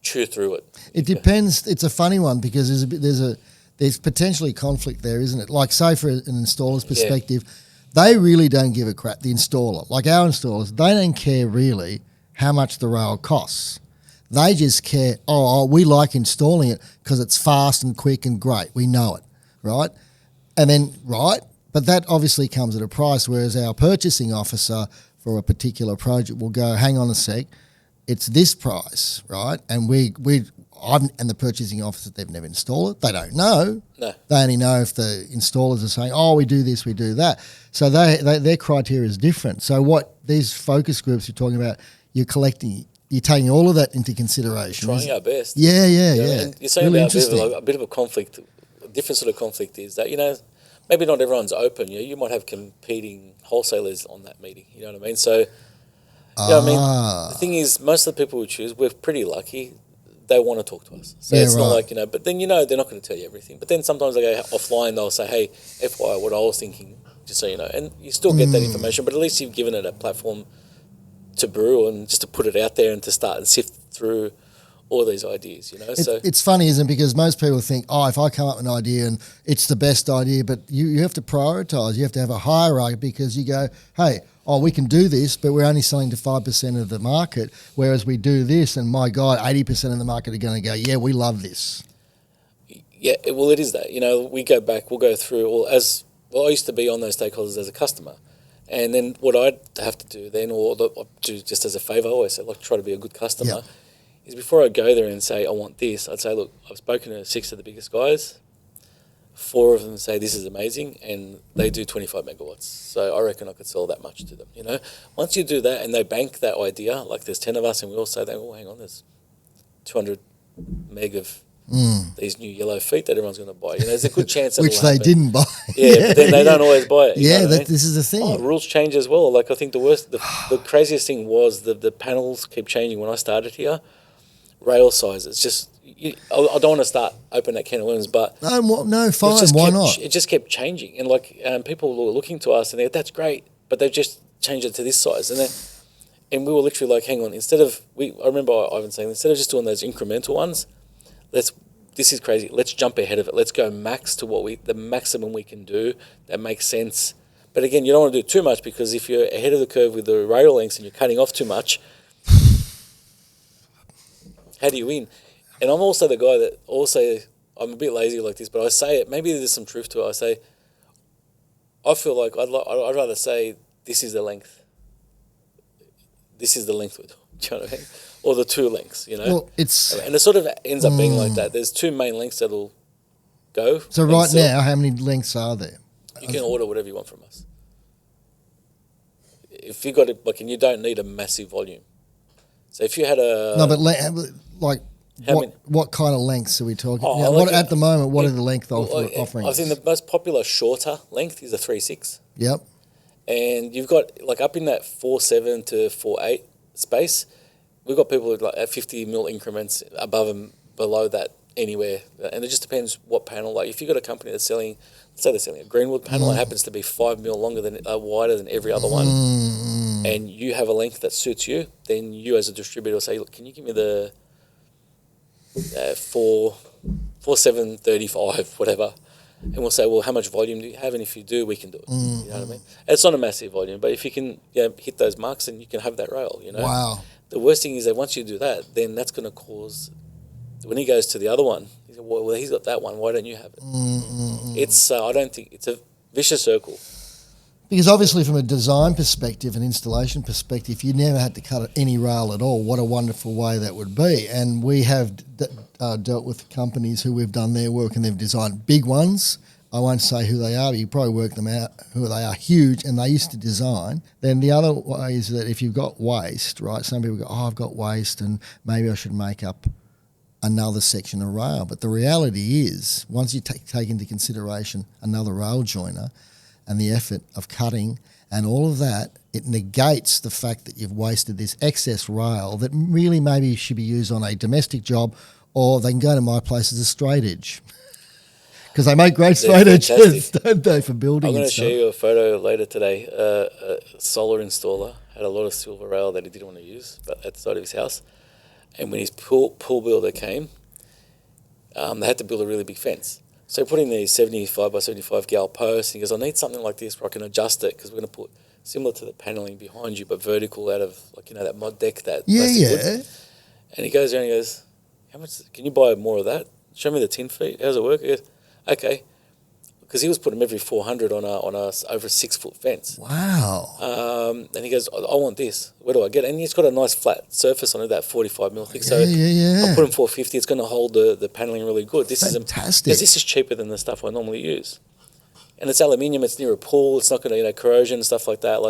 chew through it. It depends. It's a funny one because there's potentially conflict there, isn't it? Like, say, for an installer's perspective, they really don't give a crap, the installer. Like our installers, they don't care really how much the rail costs. They just care, we like installing it because it's fast and quick and great. We know it, right? And then, but that obviously comes at a price, whereas our purchasing officer for a particular project will go, hang on a sec, it's this price, right? And and the purchasing officer, they've never installed it. They don't know. No. They only know if the installers are saying, we do this, we do that. So their criteria is different. So what these focus groups you're talking about, you're taking all of that into consideration. Trying our best. Yeah. And you're saying really about a bit of a conflict, a different sort of conflict is that, you know, maybe not everyone's open. You might have competing wholesalers on that meeting. You know what I mean? So, you know what I mean? The thing is, most of the people we choose, we're pretty lucky. They want to talk to us. So it's not like, you know, but then, you know, they're not going to tell you everything. But then sometimes they go offline, they'll say, hey, FYI, what I was thinking, just so you know. And you still get that information, but at least you've given it a platform to brew and just to put it out there and to start and sift through all these ideas, you know. It's funny, isn't it? Because most people think, if I come up with an idea and it's the best idea, but you have to prioritise. You have to have a hierarchy because you go, hey, we can do this, but we're only selling to 5% of the market, whereas we do this and, my God, 80% of the market are going to go, yeah, we love this. Yeah, well, it is that. You know, we'll go through, I used to be on those stakeholders as a customer. And then what I'd have to do then, or do just as a favour, I always say, try to be a good customer, is before I go there and say, I want this, I'd say, look, I've spoken to 6 of the biggest guys. 4 of them say this is amazing, and they do 25 megawatts. So I reckon I could sell that much to them, you know. Once you do that and they bank that idea, like there's 10 of us and we all say, hang on, there's 200 meg of these new yellow feet that everyone's going to buy. You know, there's a good chance that which they didn't buy. Yeah, but then they don't always buy it. This is the thing. Rules change as well. Like I think the craziest thing was the panels keep changing. When I started here, rail sizes just. I don't want to start opening that can of worms, but no, fine. Why not? It just kept changing, and people were looking to us and they go, "That's great," but they've just changed it to this size, and we were literally like, "Hang on!" I remember Ivan saying, instead of just doing those incremental ones, this is crazy. Let's jump ahead of it. Let's go max to the maximum we can do that makes sense. But again, you don't want to do too much because if you're ahead of the curve with the rail lengths and you're cutting off too much, how do you win? And I'm also the guy that I'm a bit lazy like this, but I say it. Maybe there's some truth to it. I say, I feel like I'd rather say this is the length. This is the length we're doing. Do you know what I mean? Or the 2 lengths, you know. Well, and it sort of ends up being like that. There's 2 main lengths that'll go. So right now, how many lengths are there? You can order whatever you want from us. If you got it, and you don't need a massive volume. So if you had what kind of lengths are we talking? At the moment, what are the length offerings? I think the most popular shorter length is a 3.6. Yep. And you've got up in that 4.7 to 4.8 space. We've got people with at 50 mil increments above and below that anywhere, and it just depends what panel. Like if you've got a company that's selling, let's say they're selling a Greenwood panel that happens to be 5 mil longer than wider than every other one, and you have a length that suits you, then you as a distributor will say, look, can you give me the 4.735 whatever, and we'll say, well, how much volume do you have? And if you do, we can do it. You know what I mean? It's not a massive volume, but if you can hit those marks, then you can have that rail. You know. Wow. The worst thing is that once you do that, then that's going to cause, when he goes to the other one, he said, well, he's got that one. Why don't you have it? It's I don't think it's a vicious circle. Because obviously, from a design perspective, an installation perspective, if you never had to cut any rail at all, what a wonderful way that would be. And we have dealt with companies who we've done their work and they've designed big ones. I won't say who they are, but you probably work them out, who they are, huge, and they used to design. Then the other way is that if you've got waste, right, some people go, I've got waste and maybe I should make up another section of rail. But the reality is, once you take into consideration another rail joiner and the effort of cutting and all of that, it negates the fact that you've wasted this excess rail that really maybe should be used on a domestic job, or they can go to my place as a straight edge. Because they make great straight edges, don't they, for building. I'm going to show you a photo later today. A solar installer had a lot of silver rail that he didn't want to use, but at the side of his house. And when his pool builder came, they had to build a really big fence. So he put in these 75 by 75 gal posts. And he goes, I need something like this where I can adjust it, because we're going to put similar to the paneling behind you, but vertical out of that mod deck, that plastic wood. And he goes around and he goes, how much? Can you buy more of that? Show me the 10 feet. How's it work? He goes, okay, because he was putting them every 400 on a over a 6 foot fence. Wow. And he goes, I want this. Where do I get it? And he's got a nice flat surface on it, that 45 mil thick. So I'll put him 450. It's going to hold the paneling really good. This fantastic. Because this is cheaper than the stuff I normally use. And it's aluminium. It's near a pool. It's not going to corrosion and stuff like that. I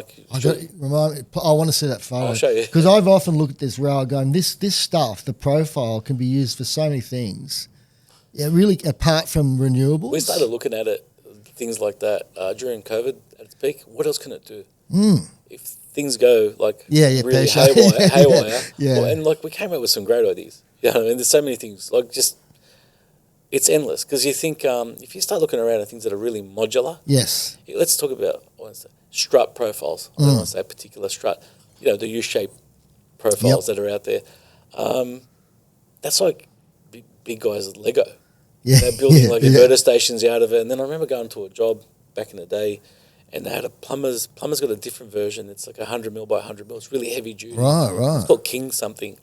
want to see that photo. I'll show you. Because I've often looked at this rail going, this stuff, the profile can be used for so many things. Yeah, really, apart from renewables. We started looking at it, things like that, during COVID at its peak. What else can it do? If things go really haywire. Well, and we came up with some great ideas. You know what I mean? There's so many things. It's endless, because you think if you start looking around at things that are really modular. Yes. Let's talk about strut profiles. I don't want to say a particular strut. The U-shaped profiles that are out there. that's like big guys with Lego. Yeah, They're building like inverter stations out of it. And then I remember going to a job back in the day, and they had a plumber's got a different version. It's like 100 mil by 100 mil. It's really heavy duty. Right. It's called King something.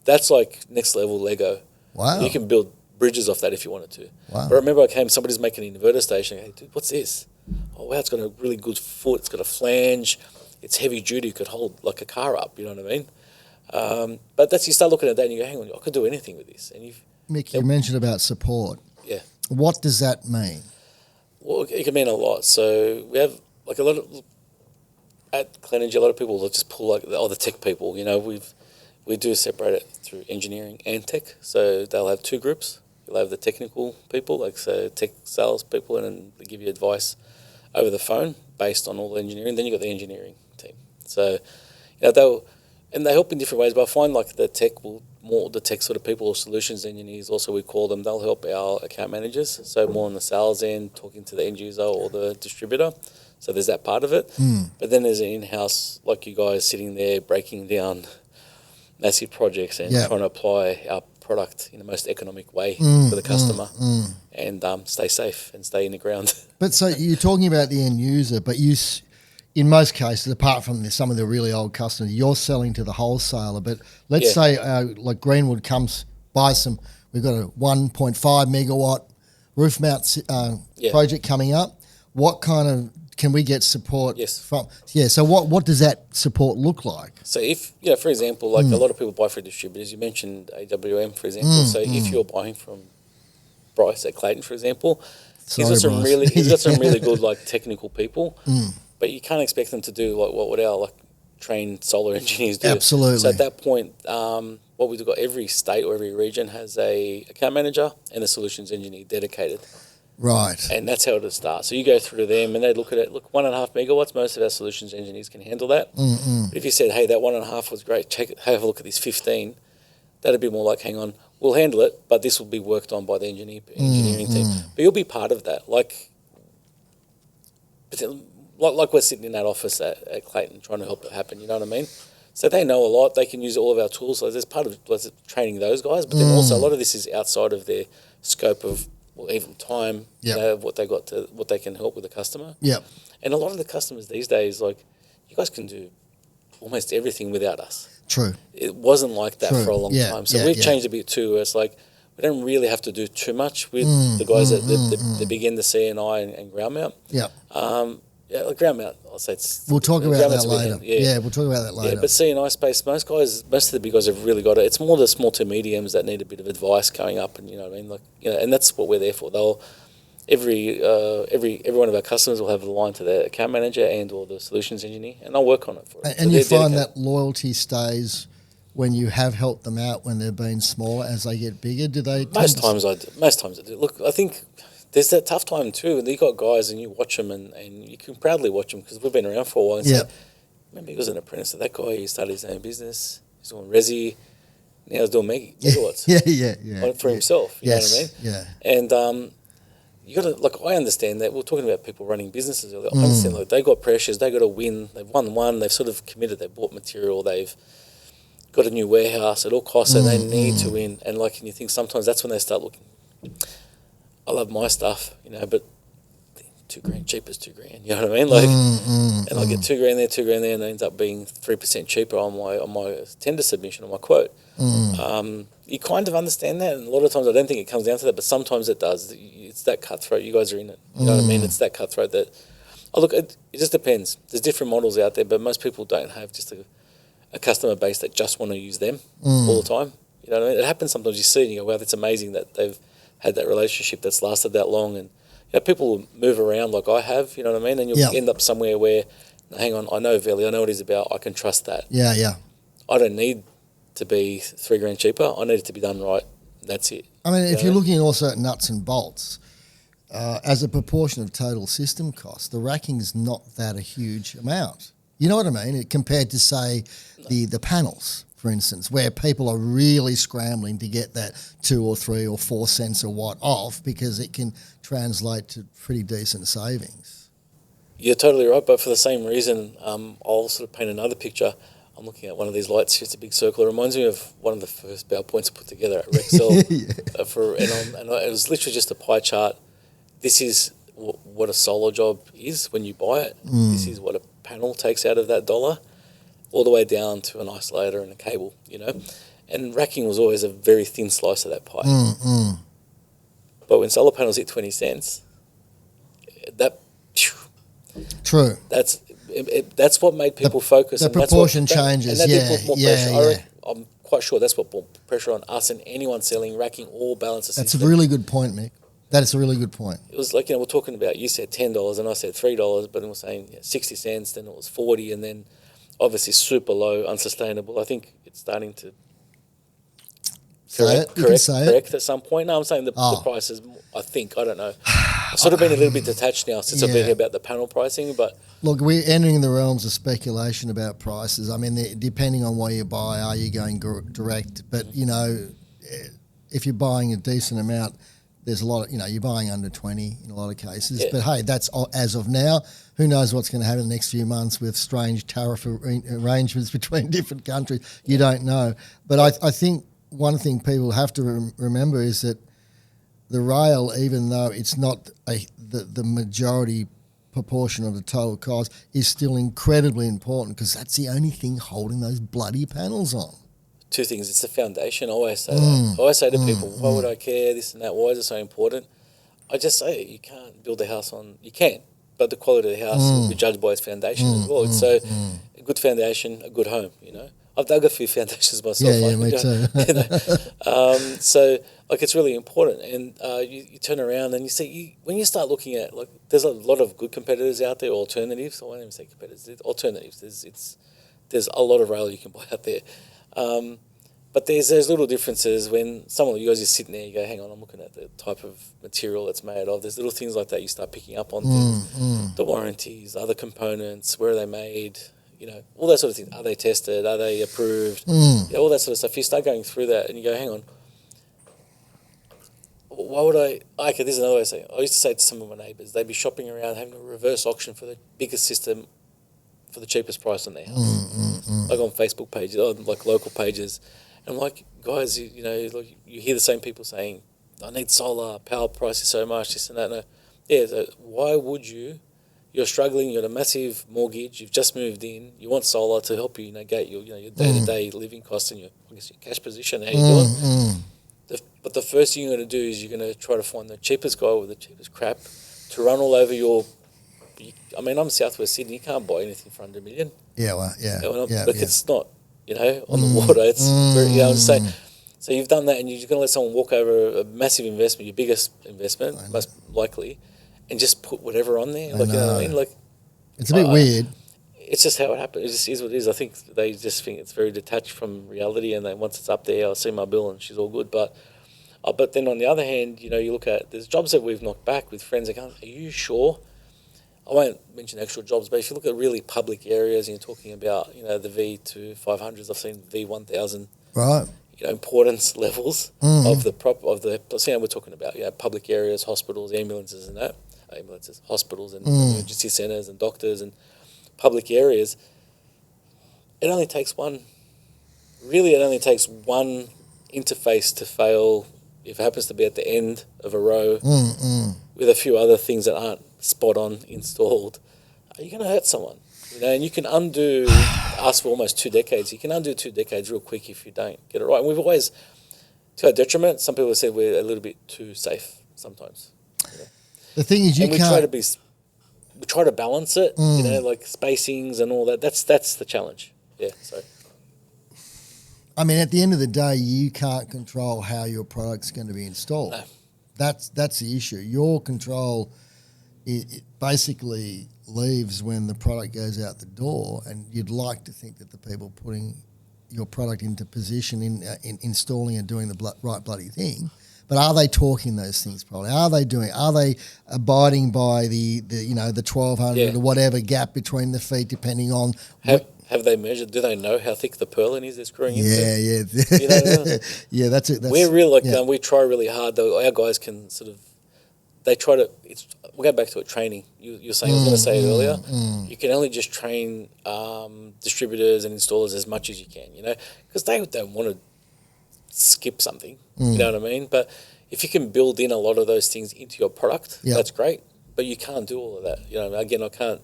That's like next level Lego. Wow. You can build bridges off that if you wanted to. Wow. But I remember somebody's making an inverter station. Hey, dude, what's this? Oh, wow, it's got a really good foot. It's got a flange. It's heavy duty. It could hold like a car up, you know what I mean? But you start looking at that and you go, hang on, I could do anything with this. And Mick, you mentioned about support. Yeah. What does that mean? Well, it can mean a lot. So we have like a lot of, at Clenergy, a lot of people will just pull like the tech people, you know, we do separate it through engineering and tech. So they'll have two groups. You'll have the technical people, like so tech sales people, and then they give you advice over the phone based on all the engineering. Then you've got the engineering team. So, you know, they help in different ways, but I find like the tech sort of people or solutions engineers, also we call them, they'll help our account managers. So more on the sales end, talking to the end user or the distributor. So there's that part of it. But then there's an in-house, like you guys sitting there breaking down massive projects and trying to apply our product in the most economic way for the customer and stay safe and stay in the ground. But so you're talking about the end user, but in most cases, apart from some of the really old customers, you're selling to the wholesaler. But let's say like Greenwood buys we've got a 1.5 megawatt roof mount project coming up. What kind of, can we get support from? Yeah, so what does that support look like? So if, for example, like a lot of people buy through distributors. You mentioned AWM, for example. So if you're buying from Bryce at Clayton, for example, he's got some really good like technical people. But you can't expect them to do like what would our like trained solar engineers do. Absolutely. So at that point, what we've got, every state or every region has a account manager and a solutions engineer dedicated. Right. And that's how it'll start. So you go through to them and they look at it. Look, 1.5 megawatts. Most of our solutions engineers can handle that. But if you said, hey, that 1.5 was great, have a look at this 15. That'd be more like, hang on, we'll handle it, but this will be worked on by the engineering team. But you'll be part of that. Like we're sitting in that office at Clayton trying to help it happen, you know what I mean? So they know a lot. They can use all of our tools. So there's part of training those guys, but then also a lot of this is outside of their scope of even time, what they can help with the customer. Yep. And a lot of the customers these days, like, you guys can do almost everything without us. True. It wasn't like that for a long time. So we've changed a bit too. It's like we don't really have to do too much with the guys that begin the CNI and ground mount. Yep. Ground mount, I'll say we'll talk about that later. We'll talk about that later. Yeah, but CNI space, most of the big guys have really got it. It's more the small to mediums that need a bit of advice going up, and you know what I mean. Like, and that's what we're there for. Every one of our customers will have a line to their account manager or the solutions engineer, and I'll work on it for them. And you find that loyalty stays when you have helped them out when they've been smaller as they get bigger. Do they? Most times I do. Look, I think there's that tough time too, and you got guys and you watch them and you can proudly watch them because we've been around for a while. And say, remember he was an apprentice of that guy. He started his own business. He's doing resi. Now he's doing megawatts. Yeah. For himself. You know what I mean? Yeah. And you got to, I understand that. We're talking about people running businesses earlier. I understand, they got pressures. They got to win. They've won one. They've sort of committed. They've bought material. They've got a new warehouse at all costs, and they need to win. And and you think sometimes that's when they start looking. I love my stuff, but $2,000 cheaper is $2,000. You know what I mean? And I get $2,000 there, $2,000 there, and it ends up being 3% cheaper on my tender submission, on my quote. You kind of understand that, and a lot of times I don't think it comes down to that, but sometimes it does. It's that cutthroat. You guys are in it. You know what I mean? It's that cutthroat that. Oh, look, it just depends. There's different models out there, but most people don't have just a customer base that just want to use them all the time. You know what I mean? It happens sometimes. You see it and you go, wow, that's amazing that they've had that relationship that's lasted that long. And people will move around like I have, you know what I mean? And you'll end up somewhere where, hang on, I know Veli, I know what he's about, I can trust that. Yeah. I don't need to be $3,000 cheaper. I need it to be done right. That's it. I mean, if you're looking also at nuts and bolts, as a proportion of total system cost, the racking's not that a huge amount. You know what I mean? Compared to, say, the panels, for instance, where people are really scrambling to get that 2 or 3 or 4 cents a watt off because it can translate to pretty decent savings. You're totally right, but for the same reason, I'll sort of paint another picture. I'm looking at one of these lights. It's a big circle. It reminds me of one of the first bow points I put together at Rexel. It was literally just a pie chart. This is what a solar job is when you buy it. This is what a panel takes out of that dollar, all the way down to an isolator and a cable, you know. And racking was always a very thin slice of that pie. But when solar panels hit 20 cents, True. That's what made people focus. The proportion changes. And that did put more pressure. I'm quite sure that's what put pressure on us and anyone selling racking or balance of That's system. a really good point, Mick. That is a really good point. It was like, you know, we're talking about, you said $10 and I said $3, but then we're saying 60 cents, then it was 40, and then obviously super low, unsustainable. I think it's starting to correct at some point. No, I'm saying the prices, I think, I don't know. I've sort of been a little bit detached now since I've been here about the panel pricing, but... Look, we're entering the realms of speculation about prices. I mean, depending on where you buy, are you going direct? But, you know, if you're buying a decent amount, there's a lot of, you know, you're buying under 20 in a lot of cases. Yeah. But, hey, that's as of now. Who knows what's going to happen in the next few months with strange tariff arrangements between different countries. You don't know. But I think one thing people have to remember is that the rail, even though it's not the majority proportion of the total cost, is still incredibly important because that's the only thing holding those bloody panels on. Two things. It's the foundation. I always say that. I always say to people, why would I care, this and that? Why is it so important? I just say you can't build a house on... You can, but the quality of the house will be judged by its foundation as well. So a good foundation, a good home, you know. I've dug a few foundations myself. Yeah, me too. You know? So, like, it's really important. And you turn around and you see... when you start looking at... like, there's a lot of good competitors out there, alternatives. I won't even say competitors. Alternatives. There's a lot of rail you can buy out there. But there's little differences when someone, you guys just sitting there, you go, hang on, I'm looking at the type of material it's made of. There's little things like that you start picking up on things, the warranties, other components, where are they made, you know, all that sort of things. Are they tested? Are they approved? You know, all that sort of stuff. You start going through that and you go, hang on, why would okay, this is another way of saying it. I used to say to some of my neighbours, they'd be shopping around having a reverse auction for the biggest system for the cheapest price on their house, like on Facebook pages, or like local pages. And I'm like, guys, you know, like you hear the same people saying, I need solar, power price is so much, this and that. No. Yeah, so why would you? You're struggling, you're on a massive mortgage, you've just moved in, you want solar to help you navigate your day-to-day living costs and your cash position, how you doing? But the first thing you're going to do is you're going to try to find the cheapest guy with the cheapest crap to run all over your... I mean, I'm Southwest Sydney. You can't buy anything for under $1 million. Yeah, well, yeah. It's not, you know, on the water. It's very, you know, I'm just saying. So you've done that, and you're going to let someone walk over a massive investment, your biggest investment, most likely, and just put whatever on there. Like, you know what I mean? Like, it's a bit weird. It's just how it happens. It just is what it is. I think they just think it's very detached from reality, and then once it's up there, I'll see my bill, and she's all good. But then on the other hand, you know, you look at there's jobs that we've knocked back with friends that go, are you sure? I won't mention actual jobs, but if you look at really public areas and you're talking about, you know, the V2500s, I've seen V1000, right? You know, importance levels of the. So, you know, we're talking about, you know, public areas, hospitals, ambulances, and that. Hospitals, and emergency centres, and doctors, and public areas. It only takes one. Really, it only takes one interface to fail. If it happens to be at the end of a row, with a few other things that aren't spot on installed, you're going to hurt someone, you know. And you can undo us for almost 2 decades. You can undo 2 decades real quick if you don't get it right. And we've always, to our detriment, some people have said we're a little bit too safe sometimes. You know? The thing is, we try to balance it, you know, like spacings and all that. That's the challenge. Yeah. So. I mean, at the end of the day, you can't control how your product's going to be installed. No. That's the issue. Your control it basically leaves when the product goes out the door, and you'd like to think that the people putting your product into position in installing and doing the right bloody thing. But are they talking those things properly? Are they abiding by the 1200 or whatever gap between the feet, depending on have they measured? Do they know how thick the purlin is they're screwing into? Yeah. You know, yeah, that's it. We're really we try really hard though. Our guys can sort of they try to. We'll go back to it. Training. You're saying I was going to say it earlier. You can only just train distributors and installers as much as you can. Because they don't want to skip something. You know what I mean? But if you can build in a lot of those things into your product, that's great. But you can't do all of that. Again, I can't.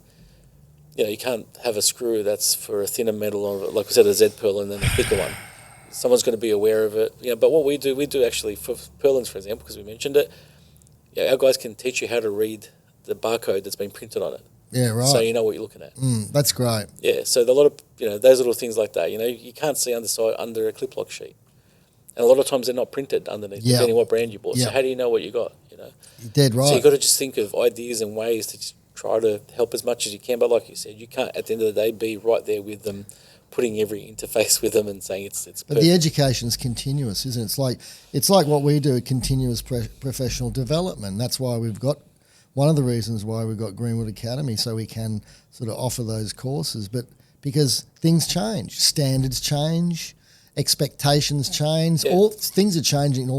You can't have a screw that's for a thinner metal, or like we said, a Z pearl, and then a thicker one. Someone's going to be aware of it. But what we do actually for purlins, for example, because we mentioned it. Yeah, our guys can teach you how to read the barcode that's been printed on it. Yeah, right. So you know what you're looking at. That's great. Yeah, so a lot of those little things like that. You can't see under a clip lock sheet, and a lot of times they're not printed underneath, depending what brand you bought. So how do you know what you got? You're dead right. So you got to just think of ideas and ways to just try to help as much as you can. But like you said, you can't at the end of the day be right there with them, putting every interface with them and saying it's But perfect. the education's continuous, isn't it? It's like what we do, continuous professional development. That's why we've got one of the reasons why we've got Greenwood Academy, so we can sort of offer those courses. But because things change, standards change, expectations change, all things are changing.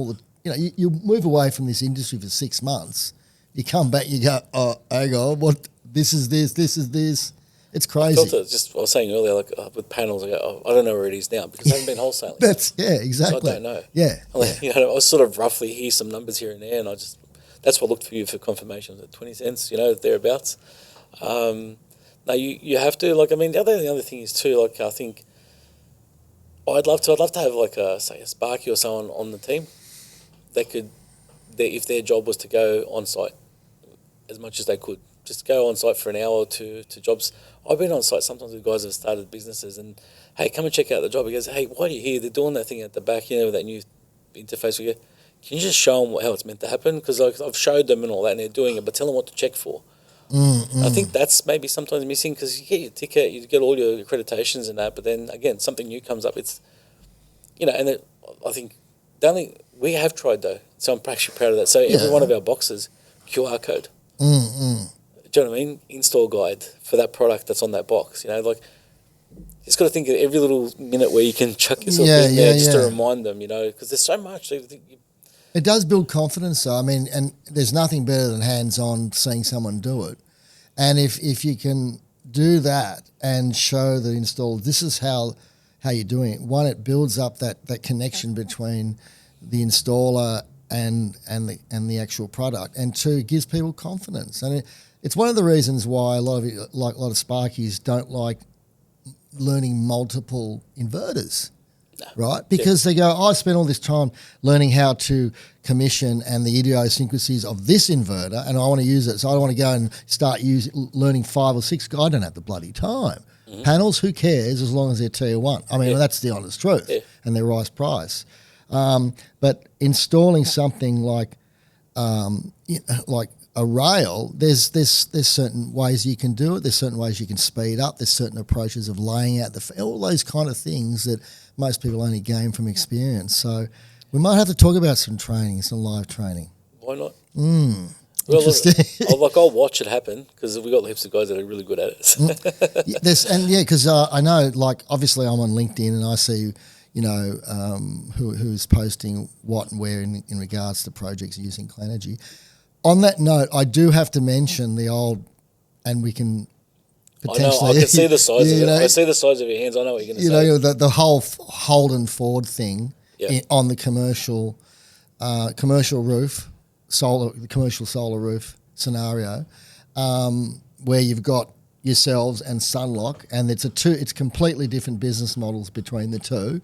You move away from this industry for 6 months, you come back, you go, oh, hang on, what? This is this. It's crazy. I was saying earlier, with panels, I go, I don't know where it is now because I haven't been wholesaling. Exactly. So I don't know. Yeah. I was sort of roughly hear some numbers here and there, and that's what I looked for you for confirmation. 20 cents, thereabouts. No, you have to, the other thing is too, I think I'd love to have say a Sparky or someone on the team that could, if their job was to go on site as much as they could, just go on site for an hour or two to jobs. I've been on site sometimes with guys that have started businesses and, hey, come and check out the job. He goes, hey, why are you here? They're doing that thing at the back, with that new interface. We go, can you just show them how it's meant to happen? Because I've showed them and all that and they're doing it, but tell them what to check for. I think that's maybe sometimes missing because you get your ticket, you get all your accreditations and that, but then, again, something new comes up. It's, I think we have tried though, so I'm actually proud of that. So every one of our boxes, QR code. Do you know what I mean? Install guide for that product that's on that box. You just got to think of every little minute where you can chuck yourself in there just to remind them, because there's so much. It does build confidence, though. And there's nothing better than hands-on seeing someone do it. And if you can do that and show the installer, this is how you're doing it. One, it builds up that connection between the installer and the actual product, and two, it gives people confidence. And it's one of the reasons why a lot of Sparkies don't like learning multiple inverters, right? Because they go, I spent all this time learning how to commission and the idiosyncrasies of this inverter, and I want to use it, so I want to go and start learning 5 or 6. I don't have the bloody time. Panels, who cares as long as they're tier 1? That's the honest truth, and they're right price. But installing something like a rail, there's certain ways you can do it. There's certain ways you can speed up. There's certain approaches of laying out all those kind of things that most people only gain from experience. So we might have to talk about some training, some live training. Why not? Interesting. I'll watch it happen because we've got heaps of guys that are really good at it. Because I know, obviously I'm on LinkedIn and I see, who's posting what and where in regards to projects using Clenergy. On that note, I do have to mention the old, and we can potentially... I can see the size of it. I see the size of your hands. I know what you're going to say. The whole Holden Ford thing on the commercial roof, commercial solar roof scenario, where you've got yourselves and Sunlock, and it's completely different business models between the two.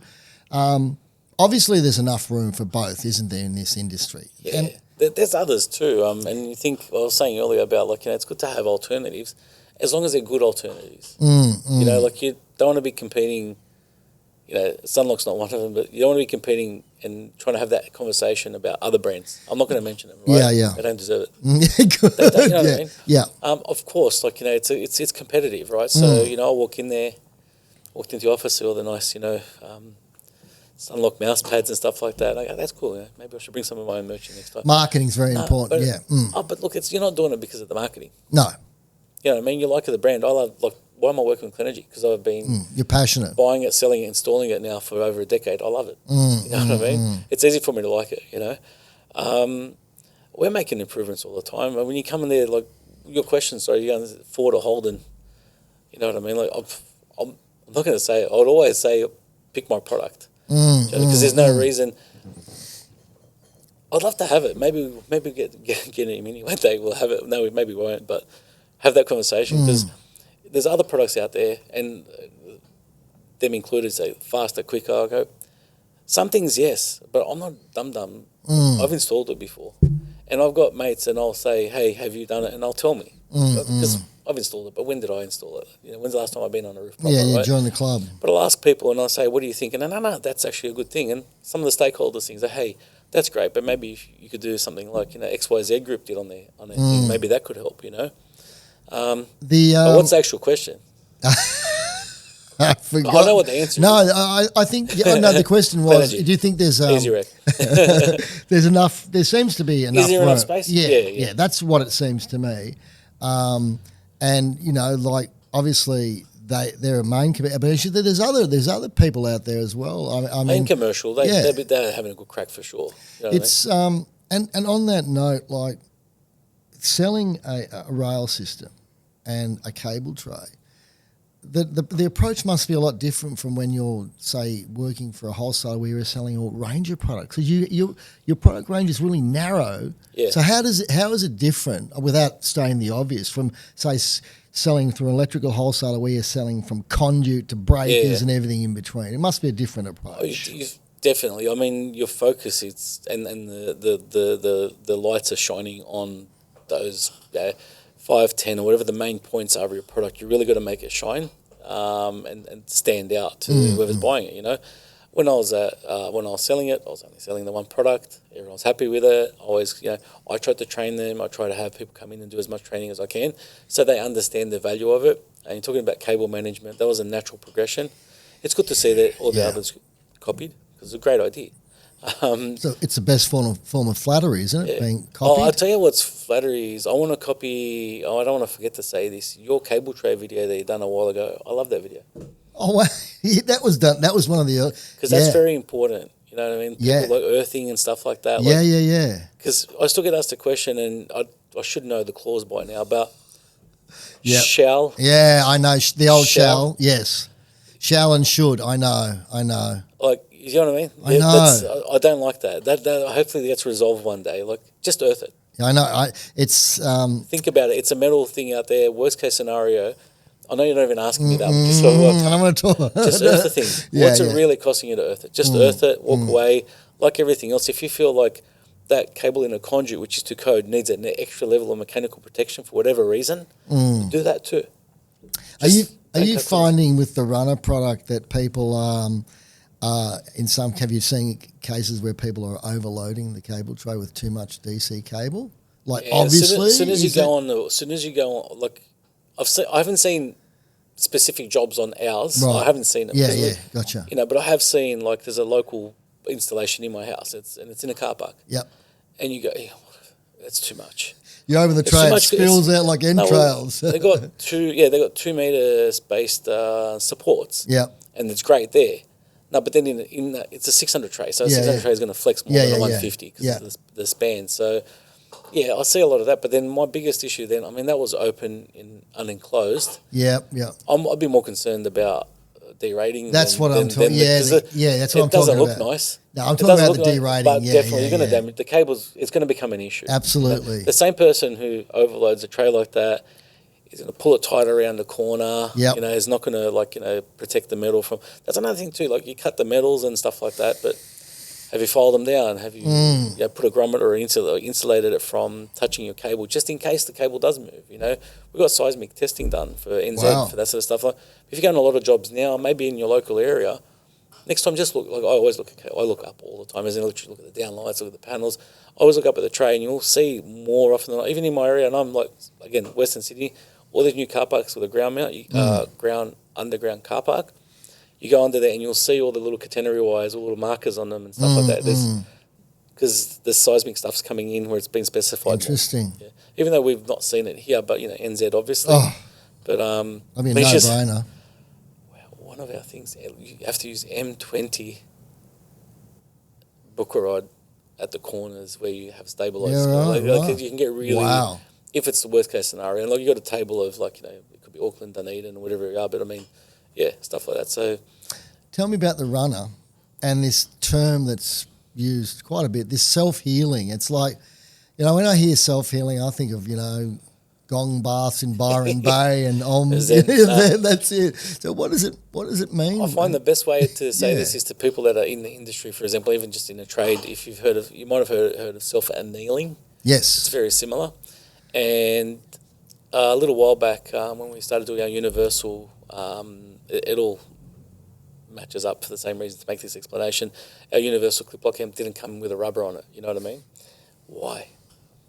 Obviously, there's enough room for both, isn't there, in this industry? Yeah. And there's others too, and you think I was saying earlier about it's good to have alternatives, as long as they're good alternatives. You don't want to be competing. Sunlock's not one of them, but you don't want to be competing and trying to have that conversation about other brands. I'm not going to mention them, right? Yeah. They don't deserve it. Good. What I mean? Yeah. Of course, it's competitive, right? So I walked into the office, see all the nice, Sunlock mouse pads and stuff like that. I go, that's cool. Maybe I should bring some of my own merch next time. Marketing's very important. But look, you're not doing it because of the marketing. No. You know what I mean? You like the brand. I love, why am I working with Clenergy? Because I've been you're passionate. Buying it, selling it, installing it now for over a decade. I love it. You know what I mean? It's easy for me to like it, we're making improvements all the time. And when you come in there, like your question, sorry, you're going Ford or Holden, you know what I mean? Like I'm not going to say, I would always say, pick my product. Because there's no reason. I'd love to have it. Maybe get him in one day. We'll have it. No, maybe we won't, but have that conversation because there's other products out there and them included say faster, quicker. I go, some things, yes, but I'm not dumb. I've installed it before. And I've got mates and I'll say, hey, have you done it? And they'll tell me. Because I've installed it, but when did I install it? You know, when's the last time I've been on a roof? You joined the club. But I'll ask people and I'll say, what do you think? And no, that's actually a good thing. And some of the stakeholders think, hey, that's great, but maybe you could do something like, XYZ group did on their thing. Maybe that could help, But what's the actual question? I forgot. I know what the answer is. No, I think, the question was, do you think there's Easy rec. there's enough, there seems to be enough. Is there enough space? Yeah, that's what it seems to me. And, like, obviously, they're a main commercial, but there's other people out there as well. I mean, main commercial, they're having a good crack for sure. You know it's and on that note, like selling a rail system and a cable tray, the approach must be a lot different from when you're, say, working for a wholesaler where you're selling a range of products. Because your product range is really narrow. Yeah. So how is it different, without stating the obvious, from, say, selling through an electrical wholesaler where you're selling from conduit to breakers and everything in between? It must be a different approach. Definitely. I mean, your focus is and the lights are shining on those 5, 10 or whatever the main points are of your product. You really got to make it shine and stand out to whoever's buying it. When I was selling it, I was only selling the one product. Everyone was happy with it. I tried to train them. I try to have people come in and do as much training as I can so they understand the value of it. And you're talking about cable management. That was a natural progression. It's good to see that all the others copied because it's a great idea. So it's the best form of flattery, isn't it? Being copied. I'll tell you what's flattery is. I want to copy. I don't want to forget to say this. Your cable tray video that you done a while ago. I love that video. Oh, wow. That was done. That was one of the because that's very important. You know what I mean? People like earthing and stuff like that. Yeah. Because I still get asked the question, and I should know the clause by now about shall. Yeah, I know the old shall. Yes, shall and should. I know. Like, you know what I mean? I know. I don't like that. That hopefully gets resolved one day. Like, just earth it. I know. It's think about it. It's a metal thing out there. Worst case scenario. I know you're not even asking me that, but just sort of I'm going to talk. Just earth the thing. What's it really costing you to earth it? Just earth it, walk away. Like everything else, if you feel like that cable in a conduit, which is to code, needs an extra level of mechanical protection for whatever reason, do that too. Are you finding with the runner product that people have you seen cases where people are overloading the cable tray with too much DC cable? Like obviously, as soon as you go on, like I haven't seen specific jobs on ours. Right. I haven't seen it. Yeah, gotcha. But I have seen like there's a local installation in my house. It's in a car park. Yep. And you go, that's too much. You open the tray, it spills out like entrails. They got 2 meter spaced supports. Yeah. And it's great there. No, but then it's a 600 tray, so a 600 tray is going to flex more than a 150 because of the span. So, I see a lot of that. But then my biggest issue then, that was open and unenclosed. Yeah. I'd be more concerned about derating. That's what I'm talking about. That's what I'm talking about. It doesn't look nice. No, I'm talking about the derating. But definitely, you're going to damage the cables. It's going to become an issue. Absolutely. The same person who overloads a tray like that is going to pull it tight around the corner. Yep. Is not going to protect the metal from. That's another thing too. Like you cut the metals and stuff like that, but have you filed them down? Have you, put a grommet or insulated it from touching your cable just in case the cable does move? We've got seismic testing done for NZ for that sort of stuff. Like, if you're going to a lot of jobs now, maybe in your local area, next time just look. Like I always look at. I look up all the time. As in, look at the downlights, look at the panels. I always look up at the tray, and you'll see more often than not, even in my area. And I'm like, again, Western Sydney. All these new car parks with a ground mount, underground car park. You go under there and you'll see all the little catenary wires, all little markers on them and stuff like that. Because the seismic stuff's coming in where it's been specified. Interesting. Yeah. Even though we've not seen it here, but NZ obviously. Oh, but no-brainer. One of our things, you have to use M20 Booker rod at the corners where you have stabilized. Yeah, right, right. You can get really, if it's the worst case scenario, and like you got a table of like, you know, it could be Auckland, Dunedin, or whatever you are, but I mean, yeah, stuff like that. So, tell me about the runner and this term that's used quite a bit, this self-healing. It's like, you know, when I hear self-healing, I think of, you know, gong baths in Byron Bay and that's it. So what does it mean? I find the best way to say this is to people that are in the industry, for example, even just in a trade. If you've heard of, you might have heard of self-annealing. Yes, it's very similar. And a little while back, when we started doing our universal, it all matches up for the same reason to make this explanation. Our universal clip lock amp didn't come with a rubber on it. You know what I mean? Why?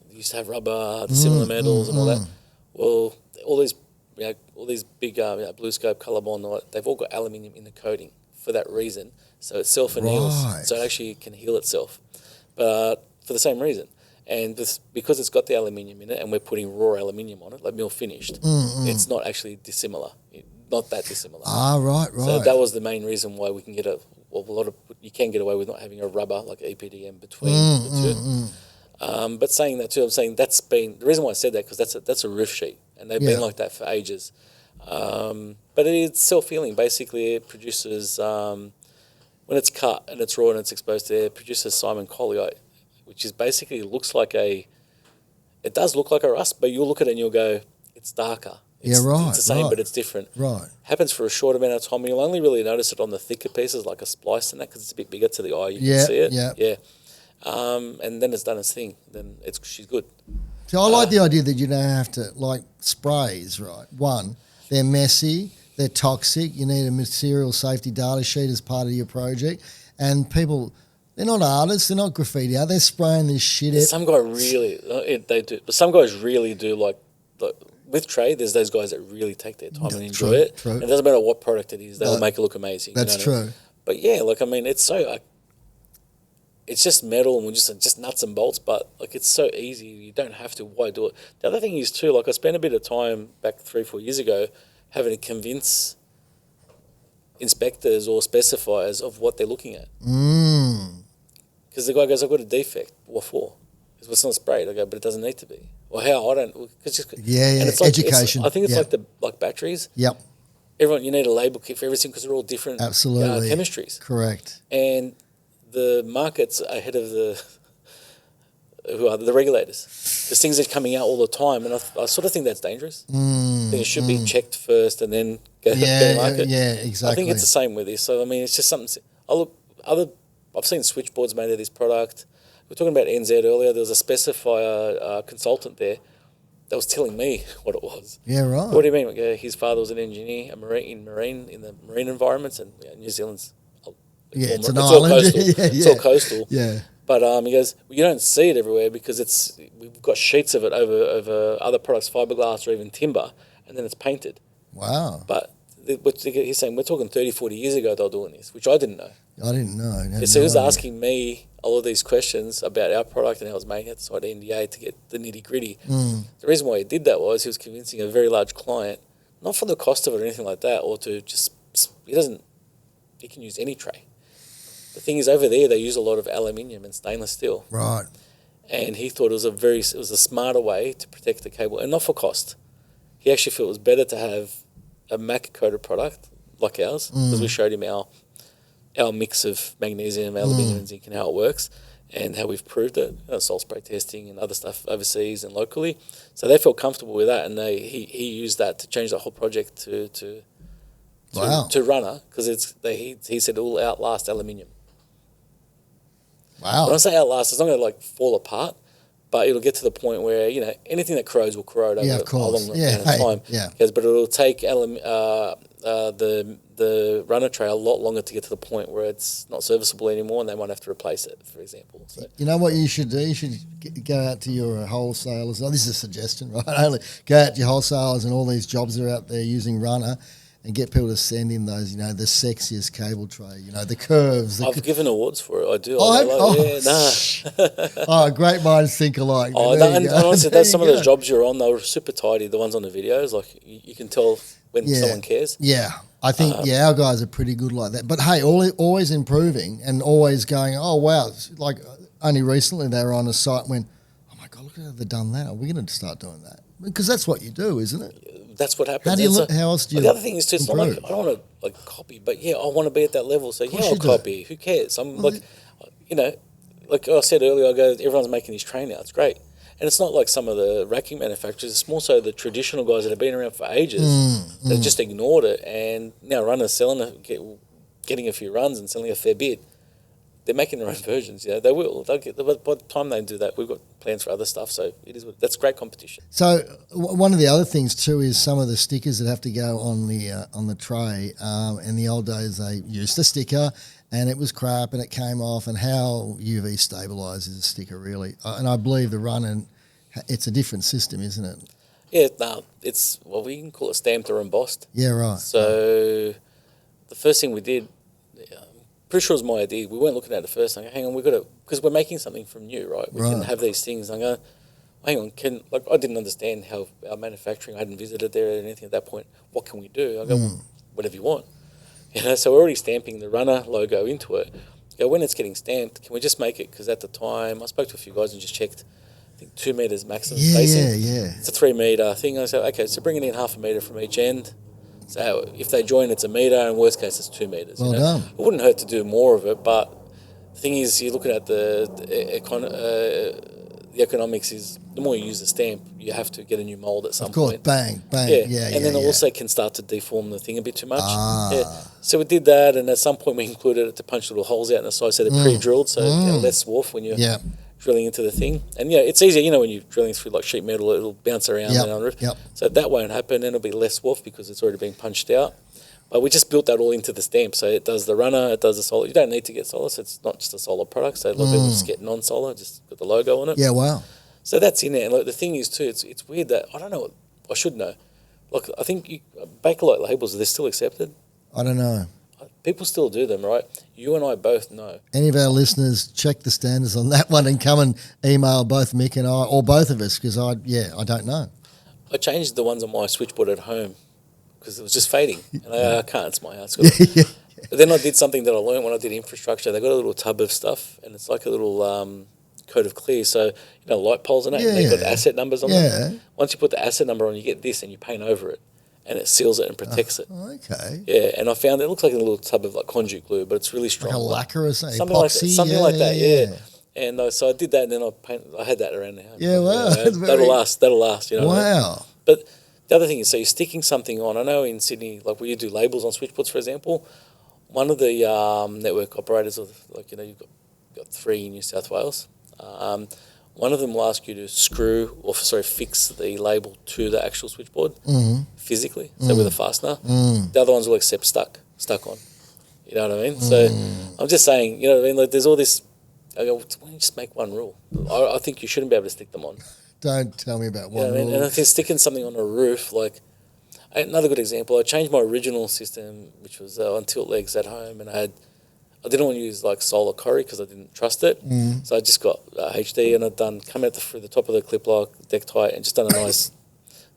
We used to have rubber, the similar metals and all that. Well, all these big blue scope, colour bond, they've all got aluminium in the coating for that reason. So it self-anneals. Right. So it actually can heal itself. But for the same reason. And because it's got the aluminium in it and we're putting raw aluminium on it, like mill finished, it's not actually dissimilar. Not that dissimilar. Ah, right. So that was the main reason why we can get you can get away with not having a rubber like EPDM between the two. But saying that too, I'm saying that's been the reason why I said that, because that's a roof sheet and they've been like that for ages. But it's self-healing. Basically, it produces when it's cut and it's raw and it's exposed to air, it produces Simon Colliite, which is basically it does look like a rust, but you'll look at it and you'll go, it's darker. It's the same, but it's different. Right. Happens for a short amount of time, and you'll only really notice it on the thicker pieces, like a splice and that, because it's a bit bigger to the eye. You can see it. Yeah. And then it's done its thing. Then she's good. So I like the idea that you don't have to, like sprays, right? One, they're messy, they're toxic. You need a material safety data sheet as part of your project, and people. They're not artists. They're not graffiti art. They're spraying this shit out. Some guys they do. But some guys really do like with trade. There's those guys that really take their time and enjoy it. True. And it doesn't matter what product it is. They'll make it look amazing. That's true. I mean? But yeah, like I mean, it's so. It's just metal and just nuts and bolts. But like it's so easy. You don't have to. Why do it? The other thing is too. Like I spent a bit of time back 3-4 years ago having to convince inspectors or specifiers of what they're looking at. Because the guy goes, I've got a defect. What for? Because it's not sprayed. I go, but it doesn't need to be. Well, how? I don't. Cause just, and it's like, education. I think it's like batteries. Yep. You need a label kit for everything because they're all different chemistries. Correct. And the market's ahead of who are the regulators. Because things are coming out all the time, and I sort of think that's dangerous. I think it should be checked first and then go to the market. Yeah, exactly. I think it's the same with this. So, I mean, it's just something. I've seen switchboards made of this product. We were talking about NZ earlier. There was a specifier consultant there that was telling me what it was. Yeah, right. What do you mean? His father was an engineer, in the marine environments, and New Zealand's it's an island. All coastal. It's all coastal. Yeah. But he goes, you don't see it everywhere because we've got sheets of it over other products, fiberglass or even timber, and then it's painted. Wow. But he's saying we're talking 30, 40 years ago they were doing this, which I didn't know. I didn't know. So he was asking me all of these questions about our product and how it was made. He had to sign an NDA to get the nitty gritty. The reason why he did that was he was convincing a very large client, not for the cost of it or anything like that, or to just he can use any tray. The thing is, over there they use a lot of aluminium and stainless steel. Right. And he thought it was a smarter way to protect the cable, and not for cost. He actually felt it was better to have a MAC coated product like ours, because we showed him our mix of magnesium, aluminium, and zinc, and how it works, and how we've proved it, salt spray testing and other stuff overseas and locally. So they felt comfortable with that, and he used that to change the whole project to runner, because he said it will outlast aluminium. Wow. When I say outlast, it's not going to fall apart, but it'll get to the point where anything that corrodes will corrode over a long amount of time. Yeah. But it'll take the runner tray a lot longer to get to the point where it's not serviceable anymore, and they might have to replace it, for example. So. You know what you should do? You should go out to your wholesalers. Oh, this is a suggestion, right? Go out to your wholesalers and all these jobs that are out there using runner, and get people to send in those, you know, the sexiest cable tray, you know, the curves. I've given awards for it. I do. Great minds think alike. And honestly, some of those jobs you're on, they were super tidy. The ones on the videos, like you can tell when someone cares. Yeah, I think our guys are pretty good like that. But hey, always improving and always going. Oh wow! Like only recently they were on a site and went, oh my god, look at how they've done that. Are we going to start doing that? Because that's what you do, isn't it? That's what happens. How else do you? The other thing is too, it's not like I don't want to like copy, but I want to be at that level. So I'll copy. Who cares? I'm like I said earlier, everyone's making these train now. It's great. And it's not like some of the racking manufacturers. It's more so the traditional guys that have been around for ages. They've just ignored it, and now runners getting a few runs and selling a fair bit. They're making their own versions. They will. They'll get. By the time they do that, we've got plans for other stuff. So that's great competition. So one of the other things too is some of the stickers that have to go on the tray. In the old days, they used a sticker, and it was crap, and it came off. And how UV stabilises a sticker really? And I believe the run it's a different system, isn't it? Yeah, it's we can call it stamped or embossed. Yeah, right. So the first thing we did. Pretty sure it was my idea. We weren't looking at it first. I go, hang on, because we're making something from new, right? We can have these things. I go, hang on, I didn't understand how our manufacturing. I hadn't visited there or anything at that point. What can we do? I go, whatever you want. So we're already stamping the runner logo into it. I go, when it's getting stamped, can we just make it? Because at the time, I spoke to a few guys and just checked. I think 2 meters maximum spacing. Yeah. It's a 3 meter thing. I said, okay, so bring it in 0.5 meter from each end. So if they join, it's 1 meter, and worst case, it's 2 meters. Well done. It wouldn't hurt to do more of it, but the thing is, you're looking at the economics is the more you use the stamp, you have to get a new mold at some point. Of course, bang. And then it also can start to deform the thing a bit too much. So we did that, and at some point we included it to punch little holes out in the side, so they're pre-drilled, so less swarf when you're drilling into the thing. And it's easier, when you're drilling through like sheet metal, it'll bounce around and on the roof. So that won't happen, and it'll be less swarf because it's already been punched out. But we just built that all into the stamp, so it does the runner, it does the solar. You don't need to get solar, so it's not just a solar product. So a lot of people just get non-solar, just put the logo on it. Yeah, wow. So that's in there. And like, the thing is too, it's weird that I don't know. I should know. Like I think Bakelite labels, are they still accepted? I don't know. People still do them, right? You and I both know. Any of our listeners, check the standards on that one and come and email both Mick and I, or both of us, because I don't know. I changed the ones on my switchboard at home because it was just fading. And I can't, it's my house. But then I did something that I learned when I did infrastructure. They got a little tub of stuff, and it's like a little coat of clear. So, light poles and that, and they've got asset numbers on them. Once you put the asset number on, you get this, and you paint over it. And it seals it and protects it. Okay. Yeah, and I found it looks like a little tub of like conduit glue, but it's really strong. Like a lacquer or something? Something like that, yeah. And so I did that, and then I had that around the house. Yeah, wow. That'll last, Wow. But the other thing is, so you're sticking something on. I know in Sydney, like where you do labels on switchboards, for example, one of the network operators, you've got 3 in New South Wales. One of them will ask you to fix the label to the actual switchboard physically, so with a fastener. The other ones will accept stuck on. You know what I mean? So I'm just saying, you know what I mean? Like there's all this. I go, why don't you just make one rule? I think you shouldn't be able to stick them on. Don't tell me about one rule. And I think sticking something on a roof, like another good example, I changed my original system, which was on tilt legs at home, and I didn't want to use like solar Corrie because I didn't trust it. So I just got HD, and I'd come out through the top of the clip lock, deck tight, and just done a nice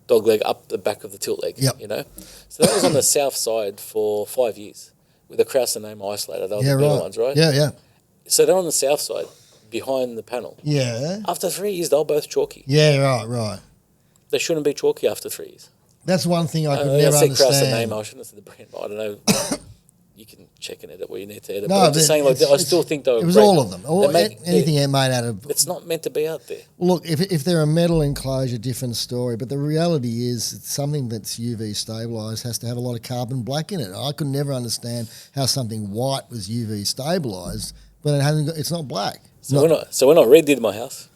dog leg up the back of the tilt leg, So that was on the south side for 5 years with a Krauser name isolator. They were the better ones, right? Yeah. So they're on the south side behind the panel. Yeah. After 3 years, they were both chalky. Yeah, right. They shouldn't be chalky after 3 years. That's one thing I could never understand. I said Krauser name, I shouldn't have said the brand, but I don't know. You can check and edit where you need to edit. No, but I'm just saying, I still think they were. It was great. All of them. Anything made out of. It's not meant to be out there. Look, if they're a metal enclosure, different story. But the reality is, it's something that's UV stabilised has to have a lot of carbon black in it. I could never understand how something white was UV stabilised, but it's not black. So when I redid my house,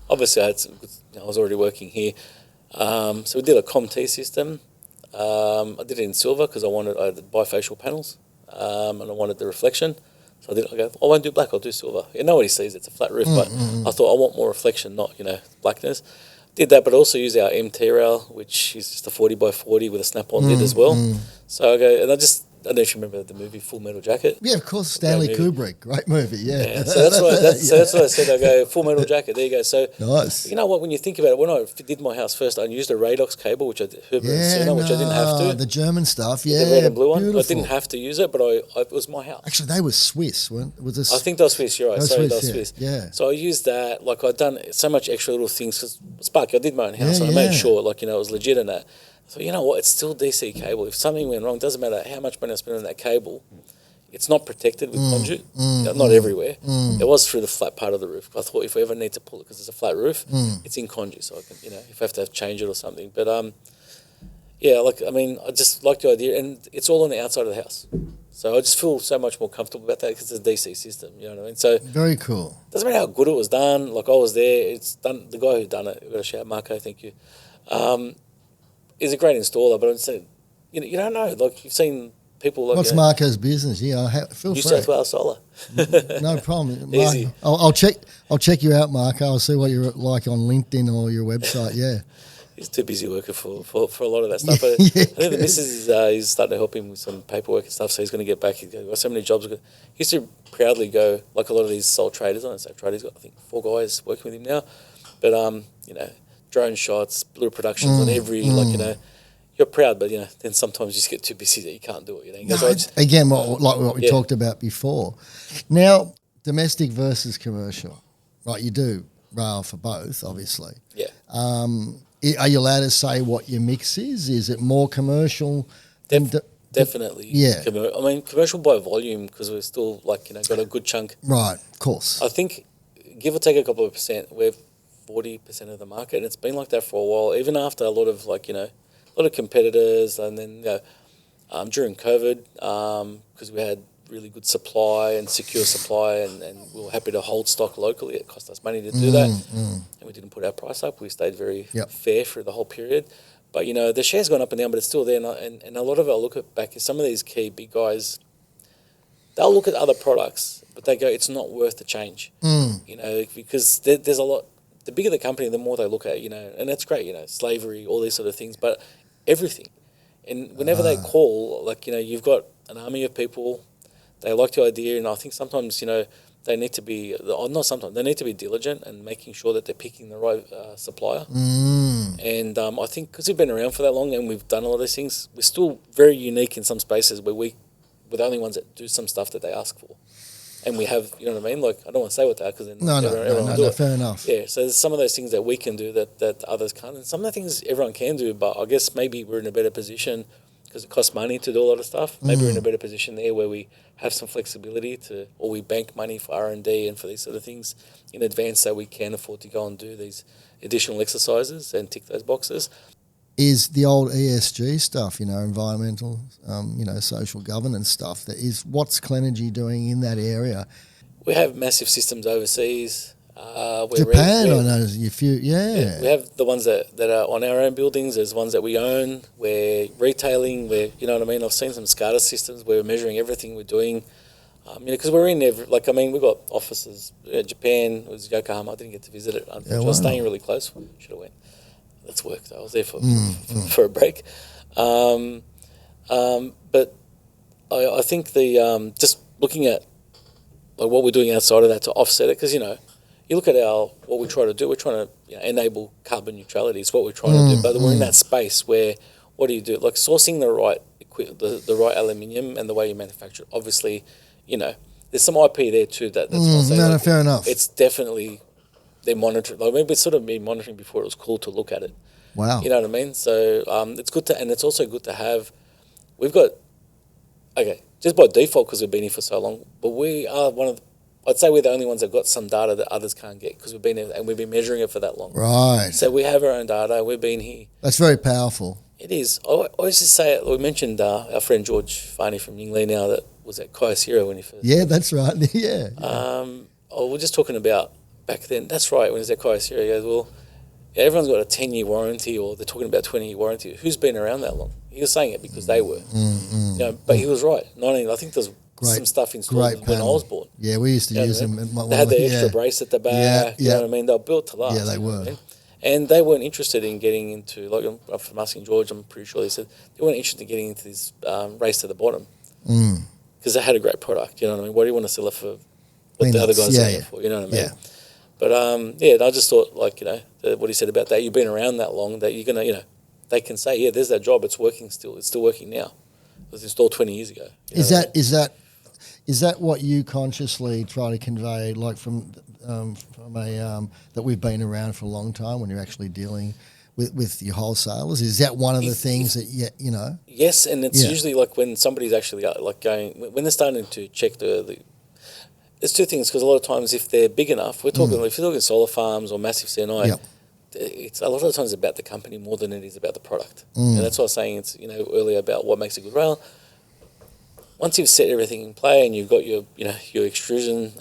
obviously I was already working here. So we did a COM-T system. I did it in silver because I had bifacial panels. And I wanted the reflection. So I won't do black, I'll do silver. Nobody sees it's a flat roof, but I thought I want more reflection, not, blackness. Did that, but also use our MT rail, which is just a 40x40 with a snap-on lid as well. So I go, and I don't know if you remember the movie Full Metal Jacket. Yeah, of course, Stanley Kubrick, great movie. Yeah. So that's what I said. I go Full Metal Jacket. There you go. So nice. You know what? When you think about it, when I did my house first, I used a Radox cable, which I didn't have to. The German stuff, the red and blue one. I didn't have to use it, but it was my house. Actually, they were Swiss, weren't? Was this? I think they were Swiss. You're right. Sorry, they were Swiss. Yeah. So I used that. Like I'd done so much extra little things because Sparky, I did my own house, and I made sure, like it was legit and that. So you know what? It's still DC cable. If something went wrong, doesn't matter how much money I spend on that cable. It's not protected with conduit. Not everywhere. It was through the flat part of the roof. I thought if we ever need to pull it because it's a flat roof, it's in conduit, so I can, if I have to change it or something. But I just like the idea, and it's all on the outside of the house. So I just feel so much more comfortable about that because it's a DC system. You know what I mean? So very cool. Doesn't matter how good it was done. Like I was there. It's done. The guy who done it, I've got to shout Marco. Thank you. Is a great installer, but I'm saying, you don't know. Like you've seen people. Like, what's Marco's business? Yeah, feel New free. South Wales Solar. No problem. Easy. I'll check you out, Marco. I'll see what you're like on LinkedIn or your website. Yeah. He's too busy working for a lot of that stuff. But I think the missus is starting to help him with some paperwork and stuff, so he's going to get back. He's got so many jobs. He used to proudly go, like a lot of these sole traders, I don't say trade, he's got, I think, 4 guys working with him now. But, drone shots, little productions on every, you're proud, but, then sometimes you just get too busy that you can't do it. What we talked about before. Now, domestic versus commercial, right? You do rail for both, obviously. Yeah. Are you allowed to say what your mix is? Is it more commercial? Definitely. Yeah. Commercial by volume because we're still got a good chunk. Right, of course. I think, give or take a couple of percent, we're 40% of the market, and it's been like that for a while. Even after a lot of a lot of competitors, and then during COVID, because we had really good supply and secure supply, and we were happy to hold stock locally. It cost us money to do that, and we didn't put our price up. We stayed very fair for the whole period. But the share's gone up and down, but it's still there. And a lot of it, I look at back, some of these key big guys, they'll look at other products, but they go, it's not worth the change. Because there's a lot. The bigger the company, the more they look at, and that's great. Slavery, all these sort of things, but everything. And whenever they call, you've got an army of people. They like the idea, and I think sometimes, they need to be, they need to be diligent and making sure that they're picking the right supplier. And I think because we've been around for that long and we've done a lot of these things, we're still very unique in some spaces where we're the only ones that do some stuff that they ask for. And we have, you know what I mean? Like, I don't want to say what they are because then everyone will do it. Fair enough. Yeah, so there's some of those things that we can do that others can't. And some of the things everyone can do, but I guess maybe we're in a better position because it costs money to do a lot of stuff. Maybe we're in a better position there where we have some flexibility or we bank money for R&D and for these sort of things in advance so we can afford to go and do these additional exercises and tick those boxes. Is the old ESG stuff, environmental, social governance stuff, what's Clenergy doing in that area? We have massive systems overseas. Japan, I know, we have the ones that are on our own buildings. There's ones that we own. We're retailing. You know what I mean? I've seen some SCADA systems where we're measuring everything we're doing. Because we're in we've got offices. Japan, it was Yokohama. I didn't get to visit it. Unfortunately, I was staying really close. Should have went. That's work. I was there for a break. But I think just looking at what we're doing outside of that to offset it, because you look at what we try to do. We're trying to enable carbon neutrality. It's what we're trying to do. But we're in that space where what do you do? Like sourcing the right the right aluminium and the way you manufacture it. Obviously, there's some IP there too. That's fair enough. It's definitely. They're monitoring. Maybe it's sort of been monitoring before it was cool to look at it. Wow. You know what I mean? So it's good and it's also good to have. We've got, just by default because we've been here for so long, but we are I'd say we're the only ones that got some data that others can't get because we've been here and we've been measuring it for that long. Right. So we have our own data. We've been here. That's very powerful. It is. I always just say it. We mentioned our friend George Farney from Yingli now that was at Kyocera when he first. Yeah, that's right. Yeah. We're just talking about. Back then, that's right. When he was at Kyocera, he goes, well, everyone's got a 10-year warranty or they're talking about 20-year warranty. Who's been around that long? He was saying it because they were. But he was right. I think there's some stuff installed when I was born. Yeah, we used to use them. They had the extra brace at the back. You know what I mean? They were built to last. Yeah, they were. And they weren't interested in getting into, like from asking George, I'm pretty sure they said they weren't interested in getting into this race to the bottom because they had a great product. You know what I mean? Why do you want to sell it for what the other guys selling it for? You know what I mean? Yeah. But and I just thought, like, what he said about that, you've been around that long that you're gonna, they can say, yeah, there's that job, it's working still, it's still working now. It was installed 20 years ago. Is that what you consciously try to convey, like from a that we've been around for a long time when you're actually dealing with your wholesalers? Is that one of the things that Yes, and it's usually like when somebody's actually like going when they're starting to check the there's two things, because a lot of times if they're big enough, if you're talking solar farms or massive CNI, it's a lot of the times about the company more than it is about the product. And that's what I was saying. It's earlier about what makes a good rail. Once you've set everything in play and you've got your your extrusion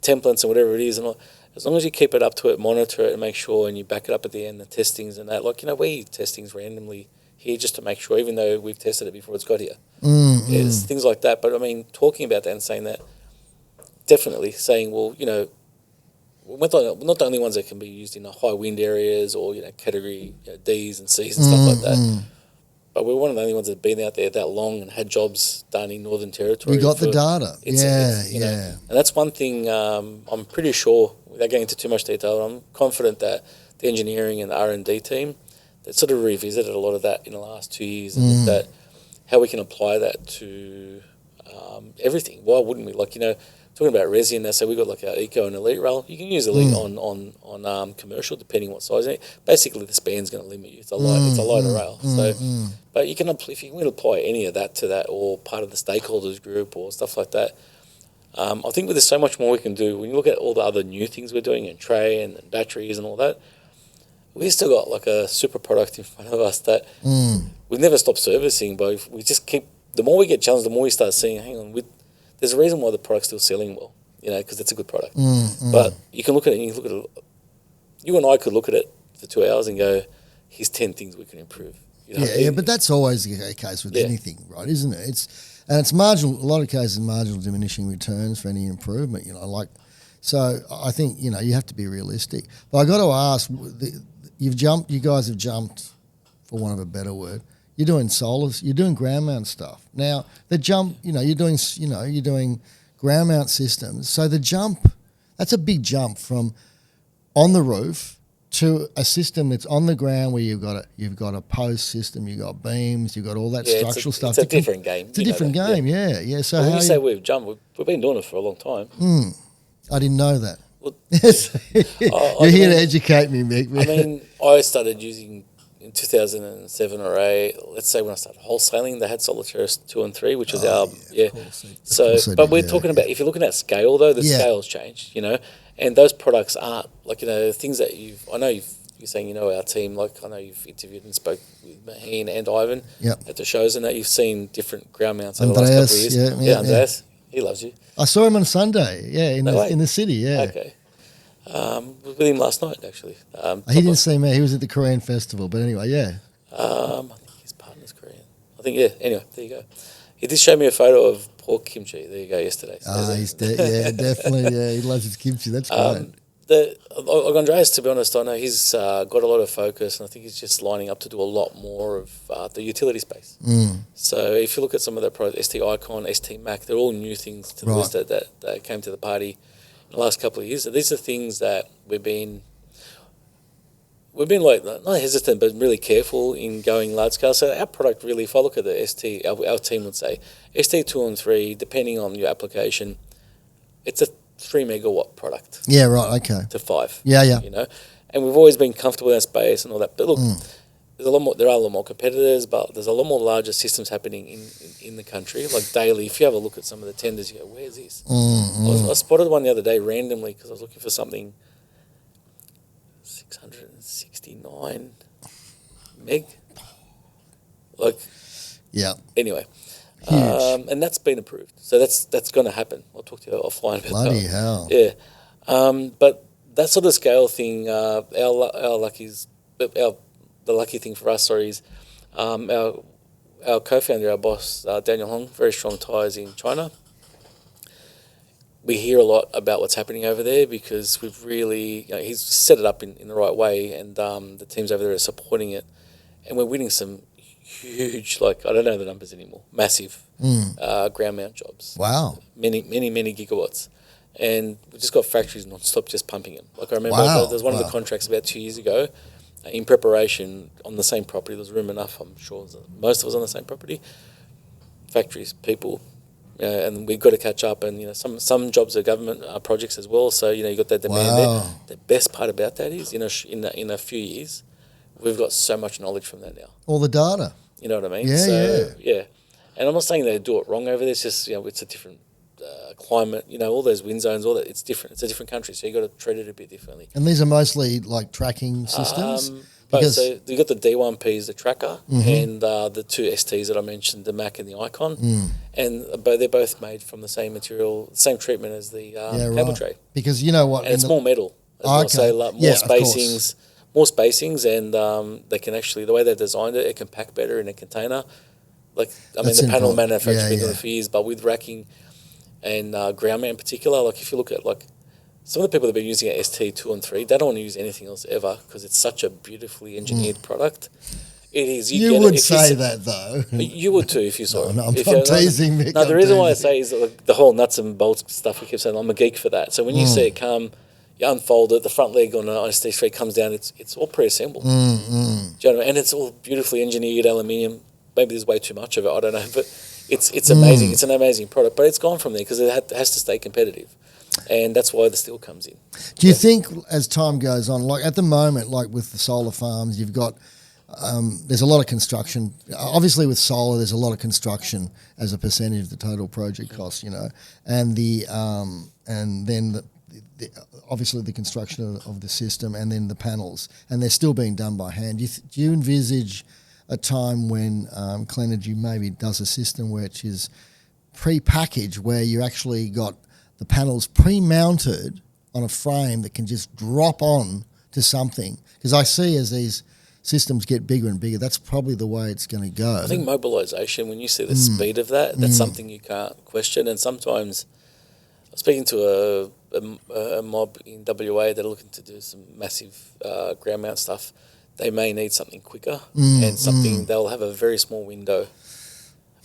templates and whatever it is, and as long as you keep it up to it, monitor it, and make sure, and you back it up at the end, the testings and that. Like we testings randomly here just to make sure, even though we've tested it before it's got here. There's things like that. But I mean, talking about that and saying that, definitely saying, well, we're not the only ones that can be used in high wind areas or category Ds and Cs and stuff like that. But we're one of the only ones that have been out there that long and had jobs done in Northern Territory. You got the data. Yeah. And that's one thing I'm pretty sure, without getting into too much detail, I'm confident that the engineering and the R&D team that sort of revisited a lot of that in the last 2 years and looked at how we can apply that to everything. Why wouldn't we? Like, talking about resin, so we've got like our Eco and Elite rail. You can use Elite on commercial, depending what size. Basically, the span's going to limit you. It's a lighter rail. But you can if you can apply any of that to that, or part of the stakeholders group or stuff like that. I think there's so much more we can do. When you look at all the other new things we're doing, and tray and batteries and all that, we've still got like a super product in front of us that we've never stopped servicing. But we just keep. The more we get challenged, the more we start seeing. Hang on, there's a reason why the product's still selling well, because it's a good product. But you can look at it, and you and I could look at it for 2 hours and go, here's 10 things we can improve. But that's always the case with anything, right, isn't it? It's marginal, a lot of cases, marginal diminishing returns for any improvement, So I think, you have to be realistic. But I got to ask, you guys have jumped, for want of a better word, you're doing solars, you're doing ground mount stuff. Now, the jump, you're doing ground mount systems. So the jump, that's a big jump from on the roof to a system that's on the ground where you've got a post system, you've got beams, you've got all that structural stuff. It's a different game. It's a different game, yeah. So when you say we've jumped, we've been doing it for a long time. I didn't know that. Well, You're here to educate me, Mick. I mean, I started using in 2007 or 8. Let's say when I started wholesaling, they had Solitaris 2 and 3, which was but we're talking about, if you're looking at scale though, the scale's changed, and those products aren't like things that you're saying our team, like I know you've interviewed and spoke with Maheen and Ivan at the shows, and that you've seen different ground mounts over the last couple of years. Andreas, he loves you. I saw him on Sunday, in the city, Okay. Was with him last night, actually. He didn't see me. He was at the Korean festival. But anyway, I think his partner's Korean. Anyway, there you go. He did show me a photo of pork kimchi. There you go, yesterday. So he's definitely. Yeah, he loves his kimchi. That's great. Andreas, to be honest, I know he's got a lot of focus, and I think he's just lining up to do a lot more of the utility space. So if you look at some of the products, ST Icon, ST Mac, they're all new things to the list that came to the party in the last couple of years. So these are things that we've been like not hesitant, but really careful in going large scale. So our product really, if I look at the ST, our team would say ST 2 and 3, depending on your application, it's a 3 megawatt product. Yeah, right. Okay. To 5. Yeah. And we've always been comfortable in that space and all that. But look, there are a lot more competitors, but there's a lot more larger systems happening in the country. Like daily, if you have a look at some of the tenders, you go, where's this? I spotted one the other day randomly because I was looking for something 669 meg. Anyway. And that's been approved. So that's going to happen. I'll talk to you offline about that. Bloody hell. Yeah. But that sort of scale thing, the lucky thing for us, is our co-founder, our boss, Daniel Hong, very strong ties in China. we hear a lot about what's happening over there because we've really, he's set it up in the right way, and the teams over there are supporting it, and we're winning some huge, I don't know the numbers anymore, massive ground mount jobs. Wow. Many gigawatts. And we just got factories non-stop just pumping them. I remember there was one of the contracts about 2 years ago in preparation on the same property. There was room enough, I'm sure most of us on the same property. Factories, people, and we've got to catch up. And, some jobs are government projects as well. So, you got that demand there. The best part about that is, in a few years, we've got so much knowledge from that now. All the data. You know what I mean? Yeah. And I'm not saying they do it wrong over there. It's just, it's a different climate, all those wind zones, all that. It's different. It's a different country, so you got to treat it a bit differently. And these are mostly like tracking systems? So you got the D1Ps, the tracker, and the two STs that I mentioned, the Mac and the Icon. And they're both made from the same material, same treatment as the cable tray. Because you know what? And it's more metal. More spacings. More spacings, and they can actually, the way they've designed it, it can pack better in a container. The panel manufacturer's been doing it for years, but with racking and ground mount in particular, if you look at some of the people that have been using it, ST2 and 3, they don't want to use anything else ever because it's such a beautifully engineered product. It is. You would say that though. You would too if you saw it. No, I'm teasing, Mick. No, the reason why I say is the whole nuts and bolts stuff we keep saying, I'm a geek for that. So when you see it come, you unfold it, the front leg on an ST3 comes down, it's all pre-assembled. Do you know what I mean? And it's all beautifully engineered aluminium. Maybe there's way too much of it, I don't know, but it's amazing. It's an amazing product, but it's gone from there because it has to stay competitive, and that's why the steel comes in. Do you think as time goes on, at the moment, with the solar farms, you've got there's a lot of construction. Obviously, with solar, there's a lot of construction as a percentage of the total project cost, and then obviously the construction of the system, and then the panels, and they're still being done by hand. Do you envisage a time when Clenergy maybe does a system which is pre-packaged, where you actually got the panels pre-mounted on a frame that can just drop on to something? Because I see as these systems get bigger and bigger, that's probably the way it's going to go. I think mobilisation, when you see the speed of that's something you can't question. And sometimes, speaking to a mob in WA that are looking to do some massive ground mount stuff, they may need something quicker and something they'll have a very small window.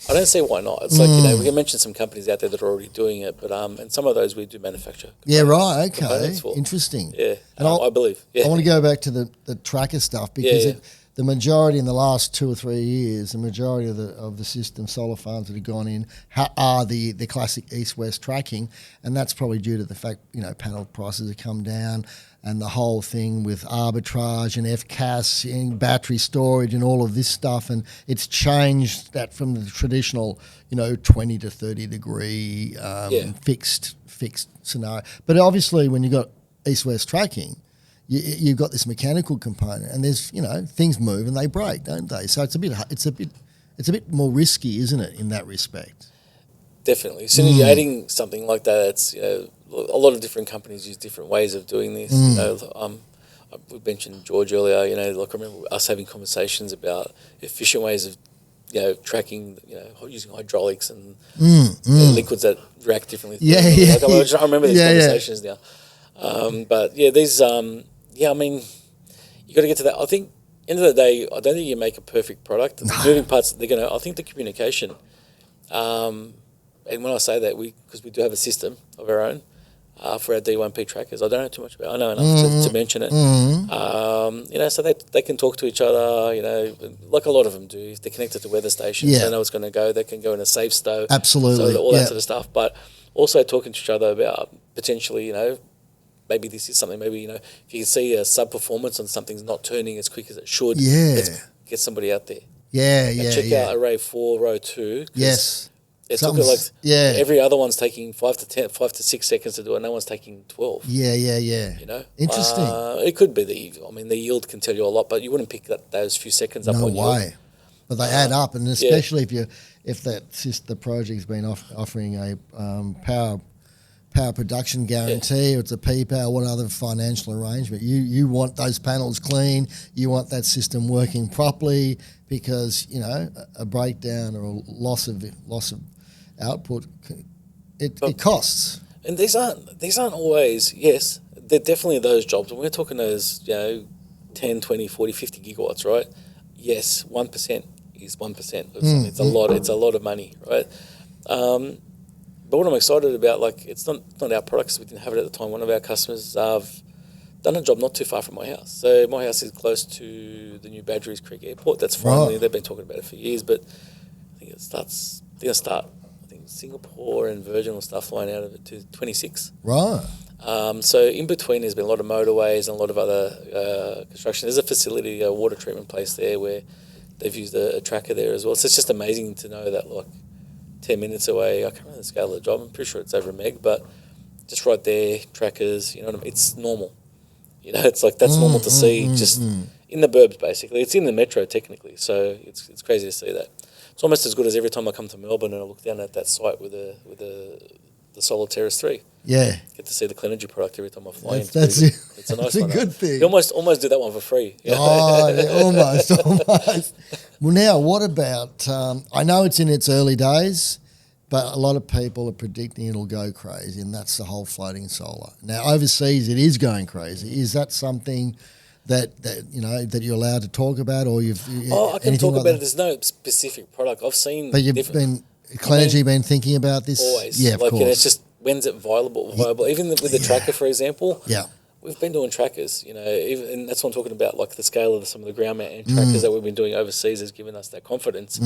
I don't see why not. It's we can mention some companies out there that are already doing it, but and some of those we do manufacture. Yeah, right. Okay, interesting. Yeah, and I believe. Yeah. I want to go back to the tracker stuff because the majority in the last 2 or 3 years, the majority of the system solar farms that have gone in are the classic east-west tracking, and that's probably due to the fact panel prices have come down, and the whole thing with arbitrage and FCAS and battery storage and all of this stuff, and it's changed that from the traditional 20 to 30 degree fixed scenario. But obviously, when you've got east-west tracking, you've got this mechanical component, and there's things move and they break, don't they? So it's a bit more risky, isn't it, in that respect? Definitely. As soon as you're adding something like that, it's a lot of different companies use different ways of doing this. We mentioned George earlier. I remember us having conversations about efficient ways of tracking, using hydraulics and liquids that react differently. I remember these conversations now. These. I mean, you got to get to that. I think, end of the day, I don't think you make a perfect product. The moving parts, I think the communication. And when I say that, because we do have a system of our own for our D1P trackers. I don't know too much about it. I know enough to mention it. So they can talk to each other, like a lot of them do. If they're connected to weather stations, they know it's going to go. They can go in a safe stow. Absolutely. So all that sort of stuff. But also talking to each other about potentially, maybe this is something, if you can see a sub-performance on something's not turning as quick as it should, let's get somebody out there. Check out array 4, row 2. Yes. It took every other one's taking 5 to 6 seconds to do it. No one's taking 12. Yeah. Interesting. It could be the yield can tell you a lot, but you wouldn't pick those few seconds up on yield. No way. But they add up, and especially if the project's been offering a power production guarantee, or it's a P-power, what other financial arrangement. You want those panels clean, you want that system working properly, because a breakdown or a loss of output, it costs. And these aren't always, yes, they're definitely those jobs. When we're talking those, 10, 20, 40, 50 gigawatts, right? Yes, 1% is 1% of something. It's a lot of money, right? But what I'm excited about, like, it's not our products. We didn't have it at the time. One of our customers done a job not too far from my house. So my house is close to the new Badgerys Creek Airport. That's finally, they've been talking about it for years, but I think I think Singapore and Virgin will start flying out of it to 26. Right. So in between, there's been a lot of motorways and a lot of other construction. There's a facility, a water treatment place there where they've used a tracker there as well. So it's just amazing to know that, like, 10 minutes away, I can't remember the scale of the job, I'm pretty sure it's over a meg, but just right there, trackers, you know what I mean? It's normal. You know, it's like that's normal to see just in the burbs, basically. It's in the metro, technically, so it's crazy to see that. It's almost as good as every time I come to Melbourne and I look down at that site with the Solar Terrace 3. Yeah. Get to see the Clenergy product every time I fly in. That's it. It's a nice that's one. a good thing. You almost do that one for free. Yeah. Oh, yeah, almost. Well, now, what about, I know it's in its early days, but a lot of people are predicting it'll go crazy, and that's the whole floating solar. Now, overseas, it is going crazy. Is that something that you're allowed to talk about, or I can talk about it. There's no specific product. I've seen. But you've Clenergy been thinking about this? Always. Yeah, of course. It's just, when's it viable? Even with the tracker, for example. Yeah. We've been doing trackers, and that's what I'm talking about. Like the scale of some of the ground mount trackers that we've been doing overseas has given us that confidence.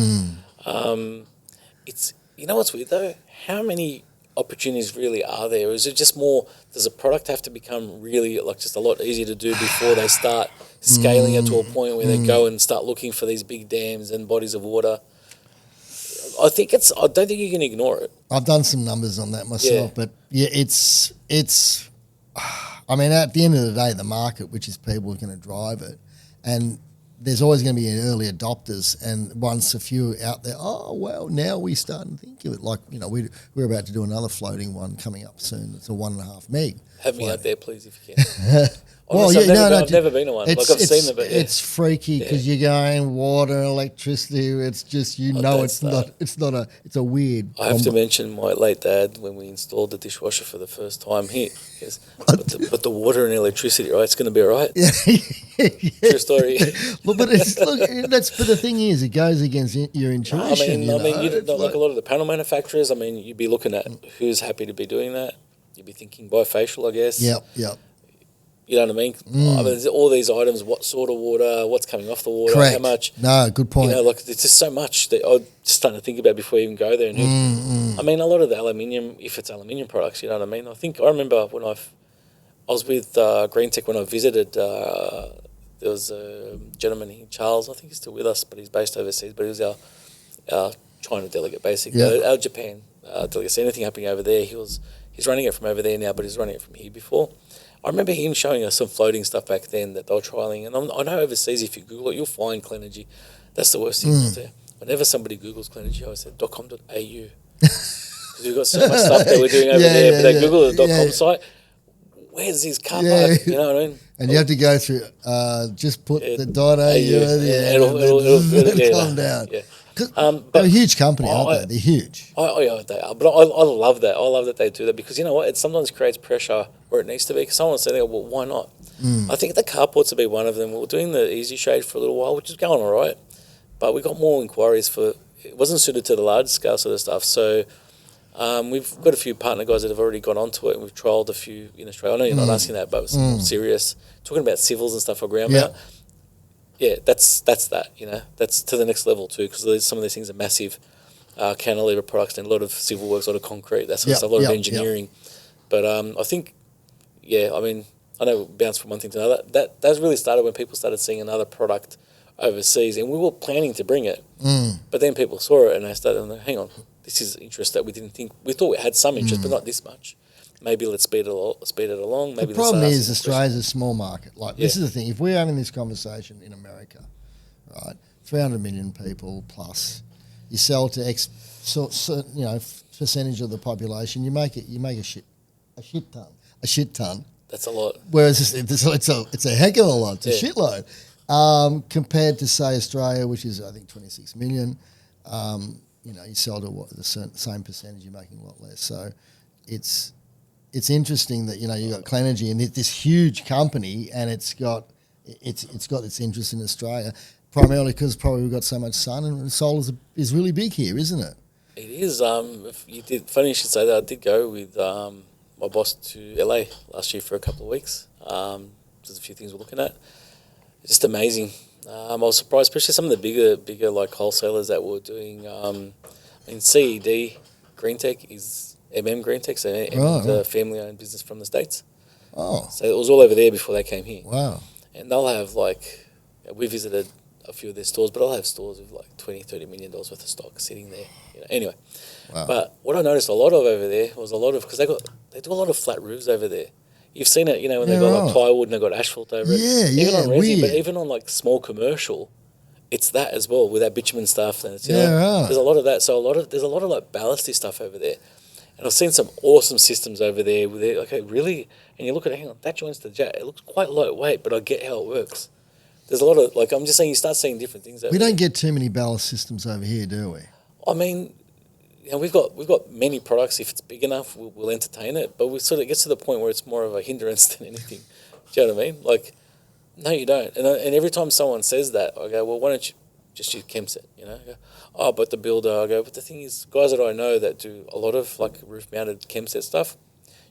It's, what's weird though? How many opportunities really are there? Or is it just more, does a product have to become really, like, just a lot easier to do before they start scaling it to a point where they go and start looking for these big dams and bodies of water? I don't think you can ignore it. I've done some numbers on that myself, but it's I mean, at the end of the day, the market, which is people, are going to drive it, and there's always going to be early adopters, and once a few out there, now we start to think of it. Like, we're about to do another floating one coming up soon. It's a 1.5 meg. Have me out there, please, if you can. Well, I've never been to one. Like, I've seen them, but it's freaky because you're going water, electricity. It's just it's a weird. I have to mention my late dad when we installed the dishwasher for the first time here. Yes, but the water and electricity, right? It's going to be all right. Yeah. True story. But the thing is, it goes against your intuition. Like a lot of the panel manufacturers. I mean, you'd be looking at who's happy to be doing that. You'd be thinking bifacial, I guess. Yep. You know what I mean? There's all these items, what sort of water, what's coming off the water, correct. How much. No, good point. It's just so much that I'm just starting to think about before you even go there. And I mean, a lot of the aluminium, if it's aluminium products, you know what I mean? I remember when I was with Green Tech when I visited, there was a gentleman here, Charles, I think he's still with us, but he's based overseas, but he was our China delegate, basically, our Japan delegate. So anything happening over there, he's running it from over there now, but he's running it from here before. I remember him showing us some floating stuff back then that they were trialling, and I know overseas, if you Google it, you'll find Clenergy. That's the worst thing out there. Whenever somebody Googles Clenergy, I always say .com.au because we've got so much stuff that we're doing over there. But they Google the .com site. Where's his car park? You know what I mean? And you have to go through. Just put the .au. It'll calm down. Yeah. They're a huge company, aren't they? They're huge. They are. But I love that. I love that they do that because you know what? It sometimes creates pressure where it needs to be. Because someone said, well, why not? I think the carports will be one of them. We were doing the easy shade for a little while, which is going all right. But we got more inquiries for, it wasn't suited to the large scale sort of stuff. So we've got a few partner guys that have already gone onto it, and we've trialled a few in Australia. I know you're not asking that, but it's more serious. Talking about civils and stuff for ground mount. Yeah, that's that, that's to the next level too, because some of these things are massive cantilever products and a lot of civil works, a lot of concrete, that sort of stuff, a lot of engineering. But I think, I know it bounced from one thing to another. That's really started when people started seeing another product overseas, and we were planning to bring it, but then people saw it and they started, hang on, this is interest that we didn't think, we thought we had some interest, but not this much. Maybe let's speed it along. Maybe the problem is Australia's a small market. This is the thing. If we're having this conversation in America, right, 300 million people plus, you sell to X, percentage of the population, you make a shit ton. That's a lot. Whereas it's a heck of a lot. It's a shitload compared to say Australia, which is I think 26 million. You sell to the same percentage, you're making a lot less. So it's it's interesting that, you know, you got Clenergy and this huge company, and it's got its interest in Australia, primarily because probably we've got so much sun, and solar is really big here, isn't it? It is. If you did, funny you should say that. I did go with my boss to LA last year for a couple of weeks. There's a few things we're looking at. It's just amazing. I was surprised, especially some of the bigger like wholesalers that were doing. CED Greentech is Greentech, so it's a family-owned business from the States. Oh, so it was all over there before they came here. Wow! And they'll have we visited a few of their stores, but I'll have stores with like $20-30 million worth of stock sitting there. You know, anyway, wow. But what I noticed a lot of over there was because they do a lot of flat roofs over there. You've seen it, you know, when they've got like plywood and they've got asphalt over it. Even on resi, weird. But even on like small commercial, it's that as well with that bitumen stuff. And it's, there's a lot of that. So there's a lot of like ballasty stuff over there. And I've seen some awesome systems over there with it. Okay, really? And you look at it, hang on, that joins the jet. It looks quite lightweight, but I get how it works. There's a lot of, I'm just saying, you start seeing different things over We don't there. get too many ballast systems over here, do we? I mean, you know, we've got many products. If it's big enough, we'll entertain it. But we sort of gets to the point where it's more of a hindrance than anything. Do you know what I mean? Like, no, you don't. And every time someone says that, I go, well, why don't you just use Chemset? You know, I go, oh, but the builder. I go, but the thing is, guys that I know that do a lot of like roof-mounted Chemset stuff,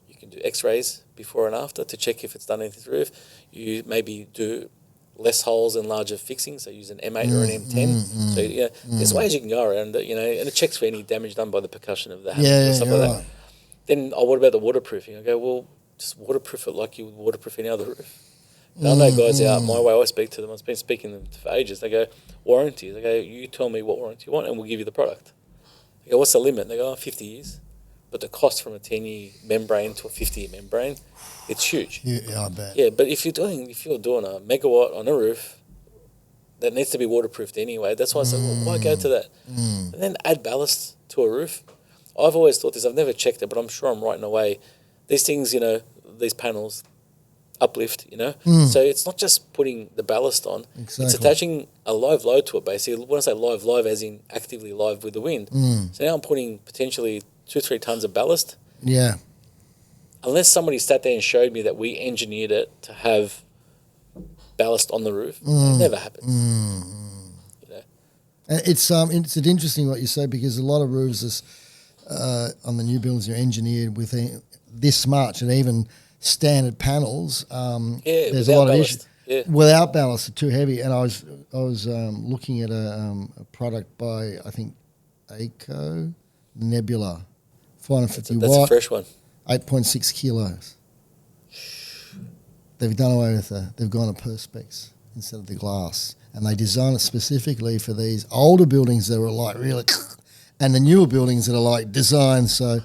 you can do X-rays before and after to check if it's done anything to the roof. You maybe do less holes and larger fixings, so use an M8 or an M10. So, yeah, there's ways you can go around it, you know, and it checks for any damage done by the percussion of the hammer and stuff like that. Then, what about the waterproofing? I go, well, just waterproof it like you would waterproof any other roof. I know guys out my way, I speak to them, I've been speaking to them for ages, they go, warranties. I go, you tell me what warranty you want and we'll give you the product. I go, what's the limit? They go, 50 years. But the cost from a 10-year membrane to a 50-year membrane, it's huge. Yeah, I bet. Yeah, but if you're doing a megawatt on a roof that needs to be waterproofed anyway, that's why I said, well, why go to that? And then add ballast to a roof. I've always thought this. I've never checked it, but I'm sure I'm right in a way. These things, you know, these panels uplift, you know. So it's not just putting the ballast on. Exactly. It's attaching a live load to it, basically. When I say live as in actively live with the wind. So now I'm putting potentially 2-3 tons of ballast. Yeah. Unless somebody sat there and showed me that we engineered it to have ballast on the roof, it never happens. You know? And it's interesting what you say, because a lot of roofs on the new buildings are engineered with this much, and even standard panels. There's a lot of issues. Yeah. Without ballast, are too heavy. And I was looking at a product by, I think, Aco Nebula, 450 that's watt. a fresh one. 8.6 kilos. They've done away with they've gone to perspex instead of the glass. And they design it specifically for these older buildings that are like really, and the newer buildings that are like designed. So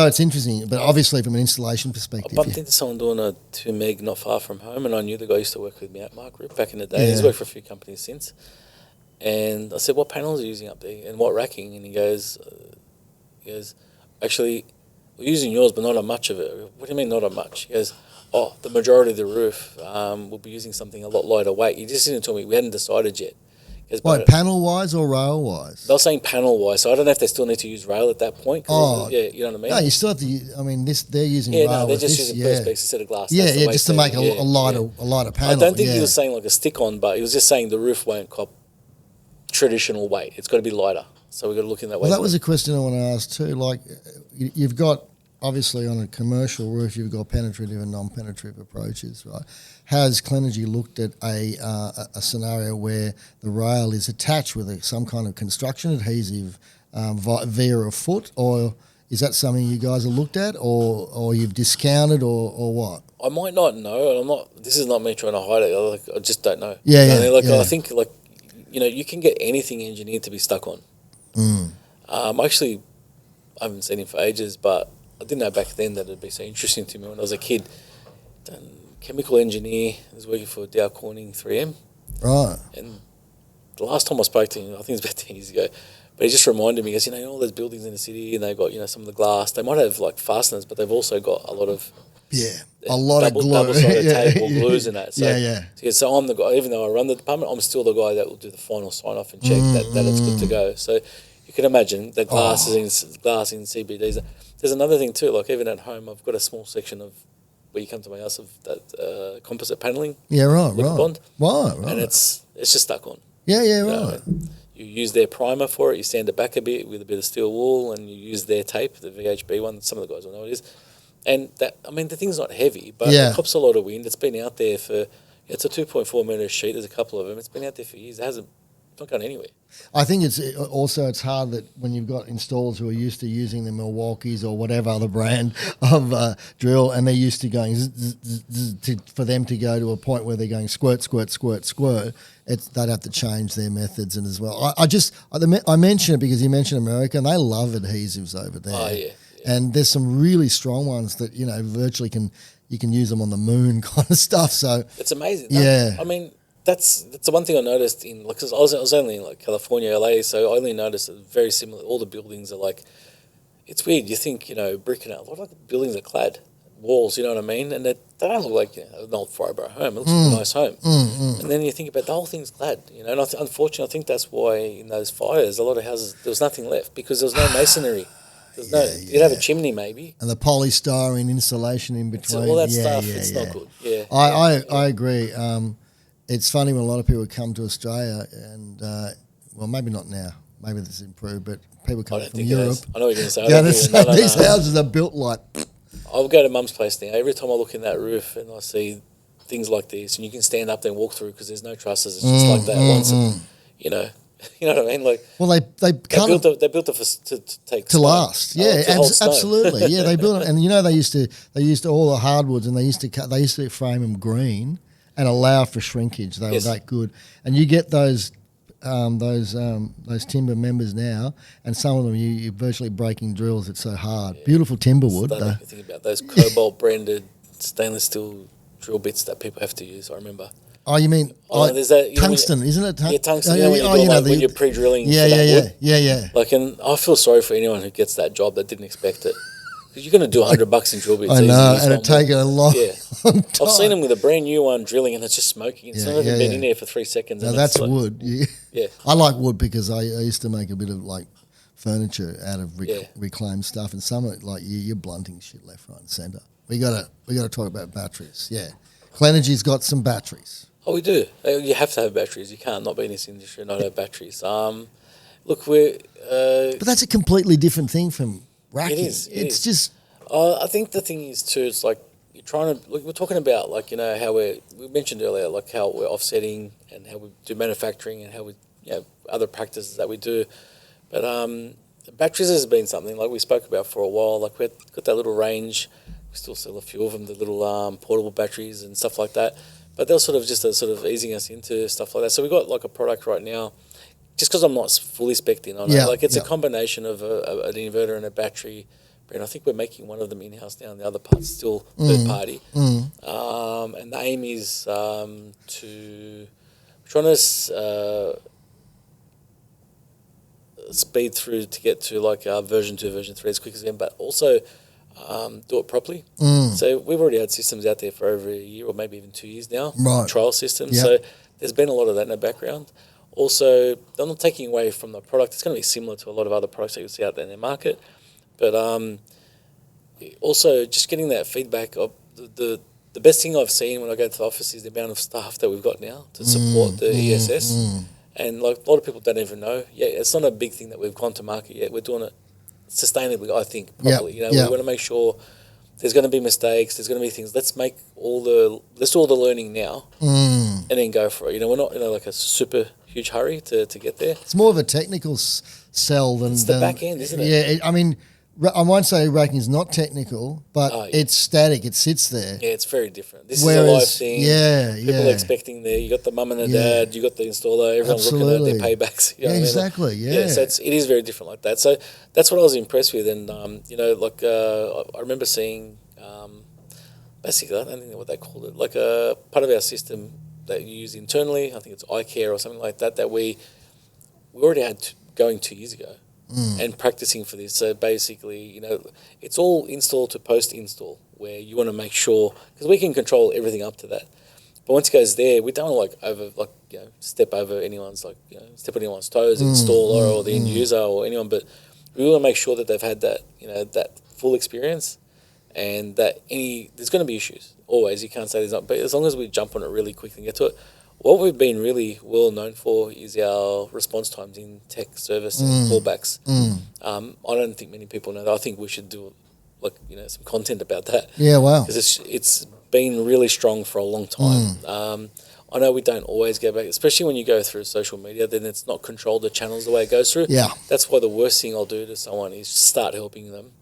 it's interesting, but obviously from an installation perspective. I bumped into someone doing a 2 meg not far from home, and I knew the guy used to work with me at Mark Group back in the day. He's worked for a few companies since. And I said, what panels are you using up there and what racking? And he goes, actually, we're using yours, but not a much of it. What do you mean not a much? He goes, the majority of the roof will be using something a lot lighter weight. He just didn't tell me, we hadn't decided yet. What, panel-wise or rail-wise? They were saying panel-wise, so I don't know if they still need to use rail at that point. Yeah, you know what I mean? No, you still have to use, they're using rail. Yeah, no, they're just using perspex instead of glass. Yeah, just to make a lighter panel. I don't think he was saying like a stick-on, but he was just saying the roof won't cop traditional weight. It's got to be lighter. So we've got to look in that way. Well, that was a question I want to ask too. Like, you've got, obviously on a commercial roof, you've got penetrative and non-penetrative approaches, right? Has Clenergy looked at a scenario where the rail is attached with some kind of construction adhesive via a foot, or is that something you guys have looked at, or you've discounted, or what? I might not know. This is not me trying to hide it. I just don't know. I think you can get anything engineered to be stuck on. Actually, I haven't seen him for ages, but I didn't know back then that it'd be so interesting to me when I was a kid. Chemical engineer, I was working for Dow Corning 3M. Right. And the last time I spoke to him, I think it was about 10 years ago, but he just reminded me, he goes, all those buildings in the city, and they've got, some of the glass. They might have like fasteners, but they've also got a lot of of glue. Double-sided tape or glues and that. So, so I'm the guy, even though I run the department, I'm still the guy that will do the final sign-off and check that it's good to go. So you can imagine the glass in CBDs. There's another thing too. Like even at home, I've got a small section of where you come to my house of that composite paneling. Yeah, right. Bond. Right. And it's just stuck on. Yeah, right. You use their primer for it. You sand it back a bit with a bit of steel wool, and you use their tape, the VHB one. Some of the guys will know what it is. And that, I mean, the thing's not heavy, but it cops a lot of wind. It's been out there for. It's a 2.4 metre sheet. There's a couple of them. It's been out there for years. It's not gone anywhere. I think it's hard that when you've got installers who are used to using the Milwaukees or whatever other brand of drill, and they're used to going for them to go to a point where they're going squirt, squirt, squirt, squirt. They'd have to change their methods and as well. I mention it because you mentioned America, and they love adhesives over there. Oh yeah. And there's some really strong ones that virtually you can use them on the moon kind of stuff. So it's amazing. Yeah, I mean. That's the one thing I noticed because I was only in like California, LA, so I only noticed that very similar. All the buildings are like, it's weird. You think brick and a lot of the buildings are clad walls. You know what I mean? And they don't look like an old Fryborough home. It looks like a nice home. And then you think about the whole thing's clad. And unfortunately, I think that's why in those fires, a lot of houses there was nothing left because there was no masonry. You'd have a chimney maybe. And the polystyrene insulation in between. All that stuff. It's not good. Yeah. I agree. It's funny when a lot of people come to Australia and, maybe not now. Maybe this is improved, but people come from Europe. I know what you're going to say. These houses are built like... I'll go to Mum's place now. Every time I look in that roof and I see things like this, and you can stand up there and walk through because there's no trusses. It's just like that once. You know what I mean? Like, well, they built it to take to last. Yeah, absolutely. Yeah, they built it, and they used to all the hardwoods, and they used to frame them green and allow for shrinkage. They were that good. And you get those timber members now, and some of them you're virtually breaking drills. It's so hard. Yeah. Beautiful timber wood. Though. Think about those cobalt branded stainless steel drill bits that people have to use. I remember. Oh, you mean there's that, tungsten, isn't it? Yeah, tungsten. When you're pre-drilling. Yeah. Like, and I feel sorry for anyone who gets that job that didn't expect it. You're going to do $100 in drill bits. I know, and it'd take a long time. I've seen them with a brand new one drilling, and it's just smoking. It's not even been in there for 3 seconds. Now that's like, wood. Yeah, I like wood because I used to make a bit of like furniture out of reclaimed stuff, and some of it, like you're blunting shit left, right, and centre. We got to talk about batteries. Yeah, Clenergy's got some batteries. Oh, we do. You have to have batteries. You can't not be in this industry and not have batteries. Look, but that's a completely different thing from racking. It is. It's just. I think the thing is too. It's like you're trying to. Look, we're talking about like how we mentioned earlier, like how we're offsetting and how we do manufacturing and how we other practices that we do. But batteries has been something like we spoke about for a while. Like we've got that little range. We still sell a few of them, the little portable batteries and stuff like that. But they're sort of just easing us into stuff like that. So we've got like a product right now. Just because I'm not fully spec'd in on it, it's a combination of an inverter and a battery. And I think we're making one of them in-house now, and the other part's still third party. And the aim is speed through to get to like version 2, version 3 as quick as we can, but also do it properly. So we've already had systems out there for over a year or maybe even 2 years now, trial systems. Yep. So there's been a lot of that in the background. Also, I'm not taking away from the product. It's going to be similar to a lot of other products that you see out there in the market. But also just getting that feedback of the best thing I've seen when I go to the office is the amount of staff that we've got now to support the ESS. And like a lot of people don't even know. Yeah, it's not a big thing that we've gone to market yet. We're doing it sustainably, I think, properly. We want to make sure there's going to be mistakes. There's going to be things. Let's do all the learning now, and then go for it. We're not in like a super huge hurry to get there. It's more of a technical sell than it's the back end, isn't it? Yeah, I mean, I won't say racking is not technical, but it's static. It sits there. Yeah, it's very different. This is a live thing. People are expecting there. You got the mum and the dad. You got the installer. Everyone's looking at their paybacks. You know exactly. I mean? So it is very different like that. So that's what I was impressed with. And I remember seeing basically I don't think what they called it, like a part of our system that you use internally. I think it's iCare or something like that. That we already had going 2 years ago. And practicing for this. So basically, it's all install to post-install where you want to make sure, because we can control everything up to that. But once it goes there, we don't want to step over anyone's step on anyone's toes, installer or the end user or anyone, but we want to make sure that they've had that that full experience, and that there's going to be issues always. You can't say there's not, but as long as we jump on it really quickly and get to it. What we've been really well known for is our response times in tech service and callbacks. I don't think many people know that. I think we should do some content about that. Yeah, wow. Because it's been really strong for a long time. I know we don't always go back, especially when you go through social media, then it's not controlled the channels the way it goes through. Yeah. That's why the worst thing I'll do to someone is start helping them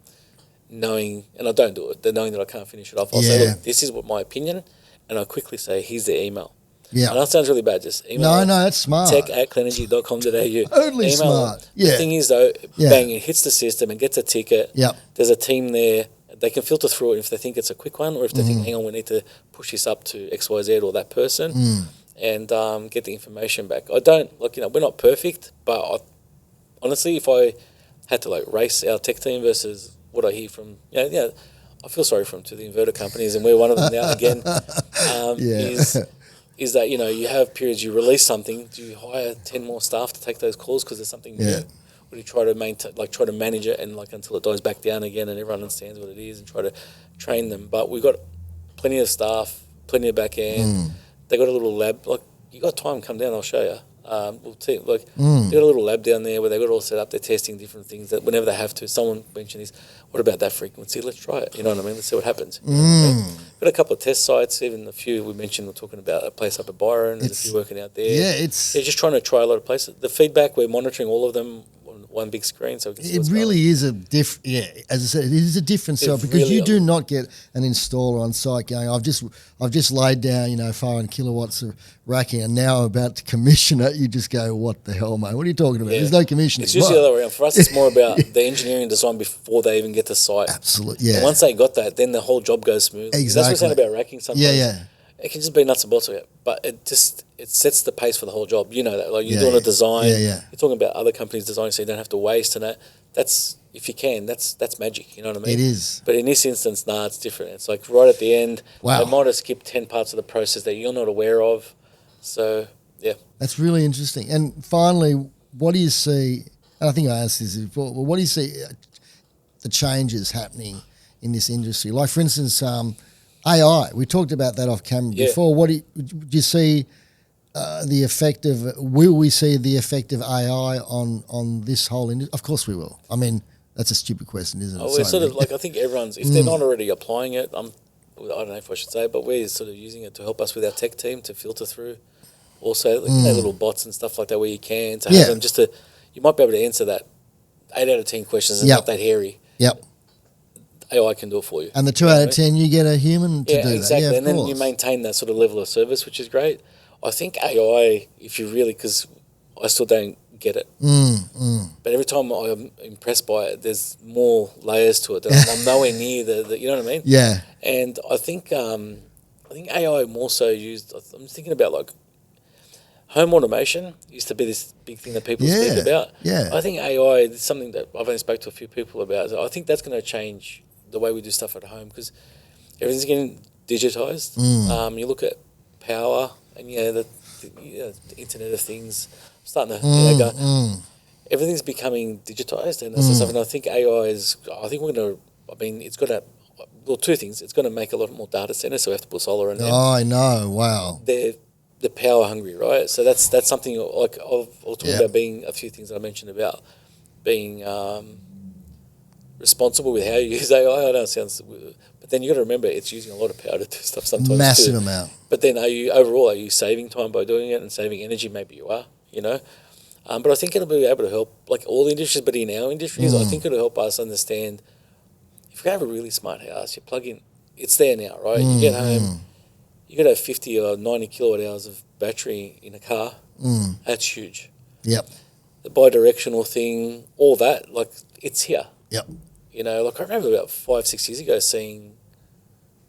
knowing, and I don't do it, they're knowing that I can't finish it off. I'll say, look, this is what my opinion, and I'll quickly say, here's the email. Yeah. I know it sounds really bad, just email. No, that's smart. tech@clenergy.com.au. Totally email smart. them. Yeah. The thing is, though, bang, it hits the system and gets a ticket. Yep. There's a team there. They can filter through it if they think it's a quick one, or if they think, hang on, we need to push this up to XYZ or that person, and get the information back. I don't, we're not perfect, but honestly, if I had to race our tech team versus what I hear from, I feel sorry for them, to the inverter companies, and we're one of them now again, is that, you have periods, you release something, do you hire 10 more staff to take those calls because there's something new? Or do you try to try to manage it and until it dies back down again and everyone understands what it is and try to train them? But we've got plenty of staff, plenty of back end. They got a little lab. You got time, come down, I'll show you. We'll see. They got a little lab down there where they got it all set up. They're testing different things that whenever they have to. Someone mentioned this. What about that frequency? Let's try it. You know what I mean? Let's see what happens. You know what I mean? Got a couple of test sites. Even a few we mentioned. We're talking about a place up at Byron. There's a few working out there. Yeah, they're just trying to try a lot of places. The feedback, we're monitoring all of them on one big screen, so we can see what's really going. Is a different. Yeah, as I said, it is a different sell because really you do not get an installer on site going, I've just laid down 500 kilowatts of racking and now I'm about to commission it. You just go, what the hell, mate? What are you talking about? There's no commissioning. It's usually the other way around. For us, it's more about the engineering design before they even get to site. Absolutely, yeah. And once they got that, then the whole job goes smooth. Exactly. That's what we're saying about racking sometimes. Yeah. It can just be nuts and bolts of it, but it sets the pace for the whole job. You know that, you're doing a design. Yeah. You're talking about other companies' design, so you don't have to waste. And that's if you can, that's magic. You know what I mean? It is. But in this instance, it's different. It's right at the end. Wow. They might have skipped 10 parts of the process that you're not aware of. So yeah, that's really interesting. And finally, what do you see? And I think I asked this before. Well, what do you see the changes happening in this industry? Like, for instance, AI. We talked about that off camera before. What do you see the effect of? Will we see the effect of AI on this whole industry? Of course we will. I mean, that's a stupid question, isn't it? We're sort of I think everyone's, if they're not already applying it, I don't know if I should say, but we're sort of using it to help us with our tech team to filter through. Also, little bots and stuff like that where you can to have them just to, you might be able to answer that 8 out of 10 questions and not that hairy. Yep. AI can do it for you. And the 2 out of 10, you get a human to do that. Exactly. Yeah, and then you maintain that sort of level of service, which is great. I think AI, if you really, because I still don't get it. But every time I'm impressed by it, there's more layers to it. That I'm nowhere near the, you know what I mean? Yeah. And I think AI more so used, I'm thinking about home automation used to be this big thing that people speak about. Yeah. I think AI is something that I've only spoke to a few people about. So I think that's going to change the way we do stuff at home because everything's getting digitized. You look at power and the Internet of Things starting to go. Everything's becoming digitized and stuff. And I think AI is. I think we're going to. I mean, it's got to. Well, two things. It's going to make a lot more data centers, so we have to put solar in there. Oh, I know. Wow. They're power hungry, right? So that's something I'll talk about being a few things I mentioned about being responsible with how you use AI. I know it sounds, but then you got to remember it's using a lot of power to do stuff sometimes. Massive amount. But then are you saving time by doing it and saving energy? Maybe you are, But I think it'll be able to help all the industries, but in our industries, I think it'll help us understand if you have a really smart house, you plug in, it's there now, right? You get home, you got to have 50 or 90 kilowatt hours of battery in a car. That's huge. Yep. The bi-directional thing, all that, it's here. Yep. I remember about 5-6 years ago seeing,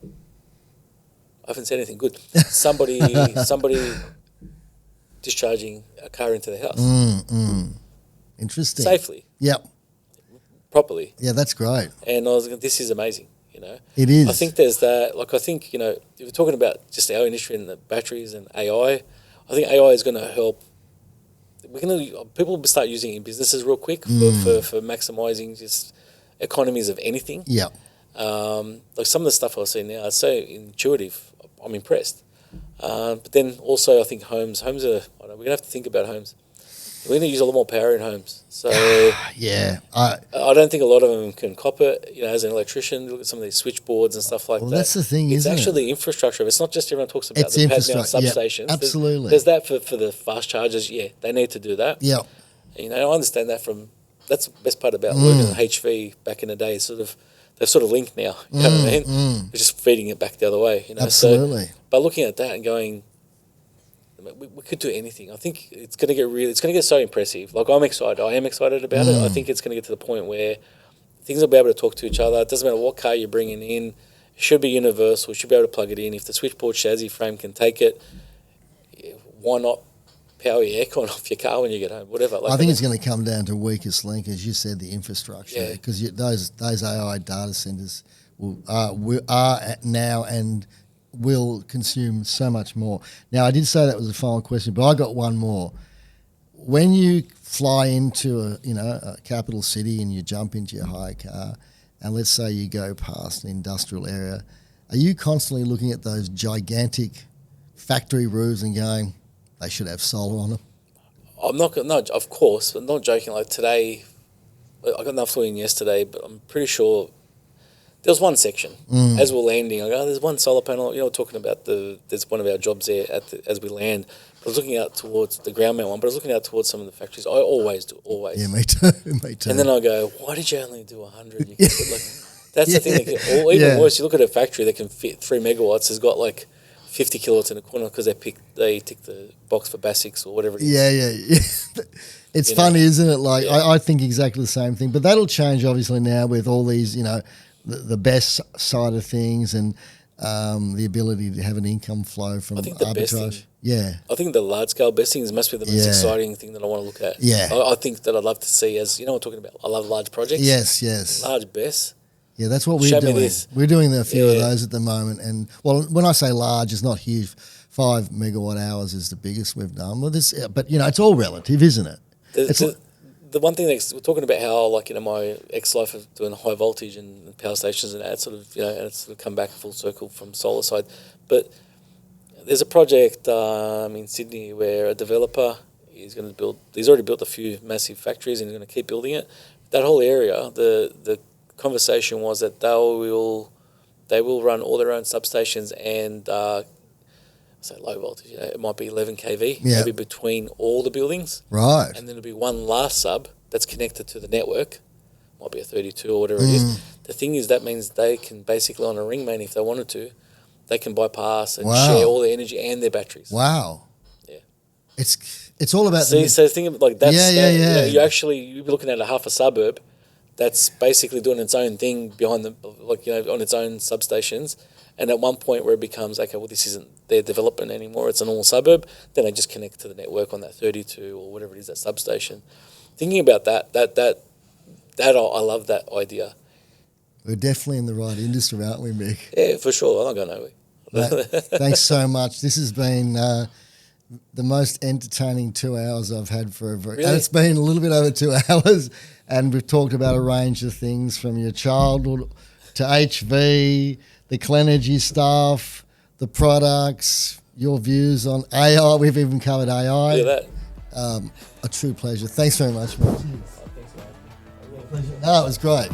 I haven't said anything good, somebody discharging a car into the house. Interesting. Safely. Yep. Properly. Yeah, that's great. And I was like, this is amazing, It is. I think there's that, if we're talking about just our industry and the batteries and AI, I think AI is going to help. People will start using it in businesses real quick for maximising just economies of anything. Yeah. Like some of the stuff I was seeing now, it's so intuitive. I'm impressed. But then also I think homes are, we're going to have to think about homes. We're going to use a lot more power in homes. So yeah. I don't think a lot of them can cop it. You know, as an electrician, look at some of these switchboards and stuff like that. That's the thing, it's isn't it? It's actually infrastructure. It's not just everyone talks about it's the pad mount substations. substations. Yep, absolutely. There's that for the fast chargers. Yeah, they need to do that. Yeah. You know, I understand that that's the best part about working on HV back in the day. They've sort of linked now. You know what I mean? We're just feeding it back the other way. You know? Absolutely. So, but looking at that and going, we could do anything. I think it's going to get so impressive. Like I'm excited. I am excited about it. I think it's going to get to the point where things will be able to talk to each other. It doesn't matter what car you're bringing in. It should be universal. You should be able to plug it in. If the switchboard chassis frame can take it, why not power your aircon off your car when you get home? Whatever. I think it's going to come down to weakest link, as you said, the infrastructure. Because those AI data centers are now and will consume so much more. Now, I did say that was the final question, but I got one more. When you fly into a capital city and you jump into your hire car, and let's say you go past an industrial area, are you constantly looking at those gigantic factory roofs and going, they should have solar on them? I'm not, no, of course, but not joking. Like today, I got enough in yesterday, but I'm pretty sure there was one section as we're landing. I go, there's one solar panel. You know, we're talking about there's one of our jobs there as we land. But I was looking out towards the ground mount one, but I was looking out towards some of the factories. I always do. Yeah, me too. Me too. And then I go, why did you only do 100? That's the thing. Or even worse, you look at a factory that can fit 3 megawatts. Has got like 50 kilowatts in the corner because they tick the box for basics or whatever it is. Yeah. It's funny, isn't it? Like I think exactly the same thing, but that'll change obviously now with all these, the best side of things and the ability to have an income flow from arbitrage. I think the large scale best things must be the most exciting thing that I want to look at. Yeah. I think that I'd love to see, as you know what I'm talking about. I love large projects. Yes. Large BESS. Yeah, that's what we're doing. We're doing a few of those at the moment. And, well, when I say large, it's not huge. 5 megawatt hours is the biggest we've done. Well, but, it's all relative, isn't it? The one thing we're talking about how, like, my ex-life of doing high voltage and power stations and that sort of, and it's sort of come back full circle from solar side. But there's a project in Sydney where a developer is going to he's already built a few massive factories and he's going to keep building it. That whole area, the conversation was that they will run all their own substations and say low voltage. It might be 11 kV, maybe between all the buildings, right? And then there'll be one last sub that's connected to the network. Might be a 32 or whatever it is. The thing is, that means they can basically on a ring main, if they wanted to, they can bypass and share all their energy and their batteries. Wow. Yeah. It's all about. So think of like that. You're looking at a half a suburb that's basically doing its own thing behind on its own substations. And at one point where it becomes, okay, well, this isn't their development anymore, it's a normal suburb, then they just connect to the network on that 32 or whatever it is, that substation. Thinking about that I love that idea. We're definitely in the right industry, aren't we, Mick? Yeah, for sure. I'm not going nowhere. Thanks so much. This has been the most entertaining 2 hours I've had for a very... Really? And it's been a little bit over 2 hours, and we've talked about a range of things from your childhood to HV, the Clenergy stuff, the products, your views on AI. We've even covered AI. Look at that. A true pleasure. Thanks very much, mate. Oh, thanks, man. No, it was great.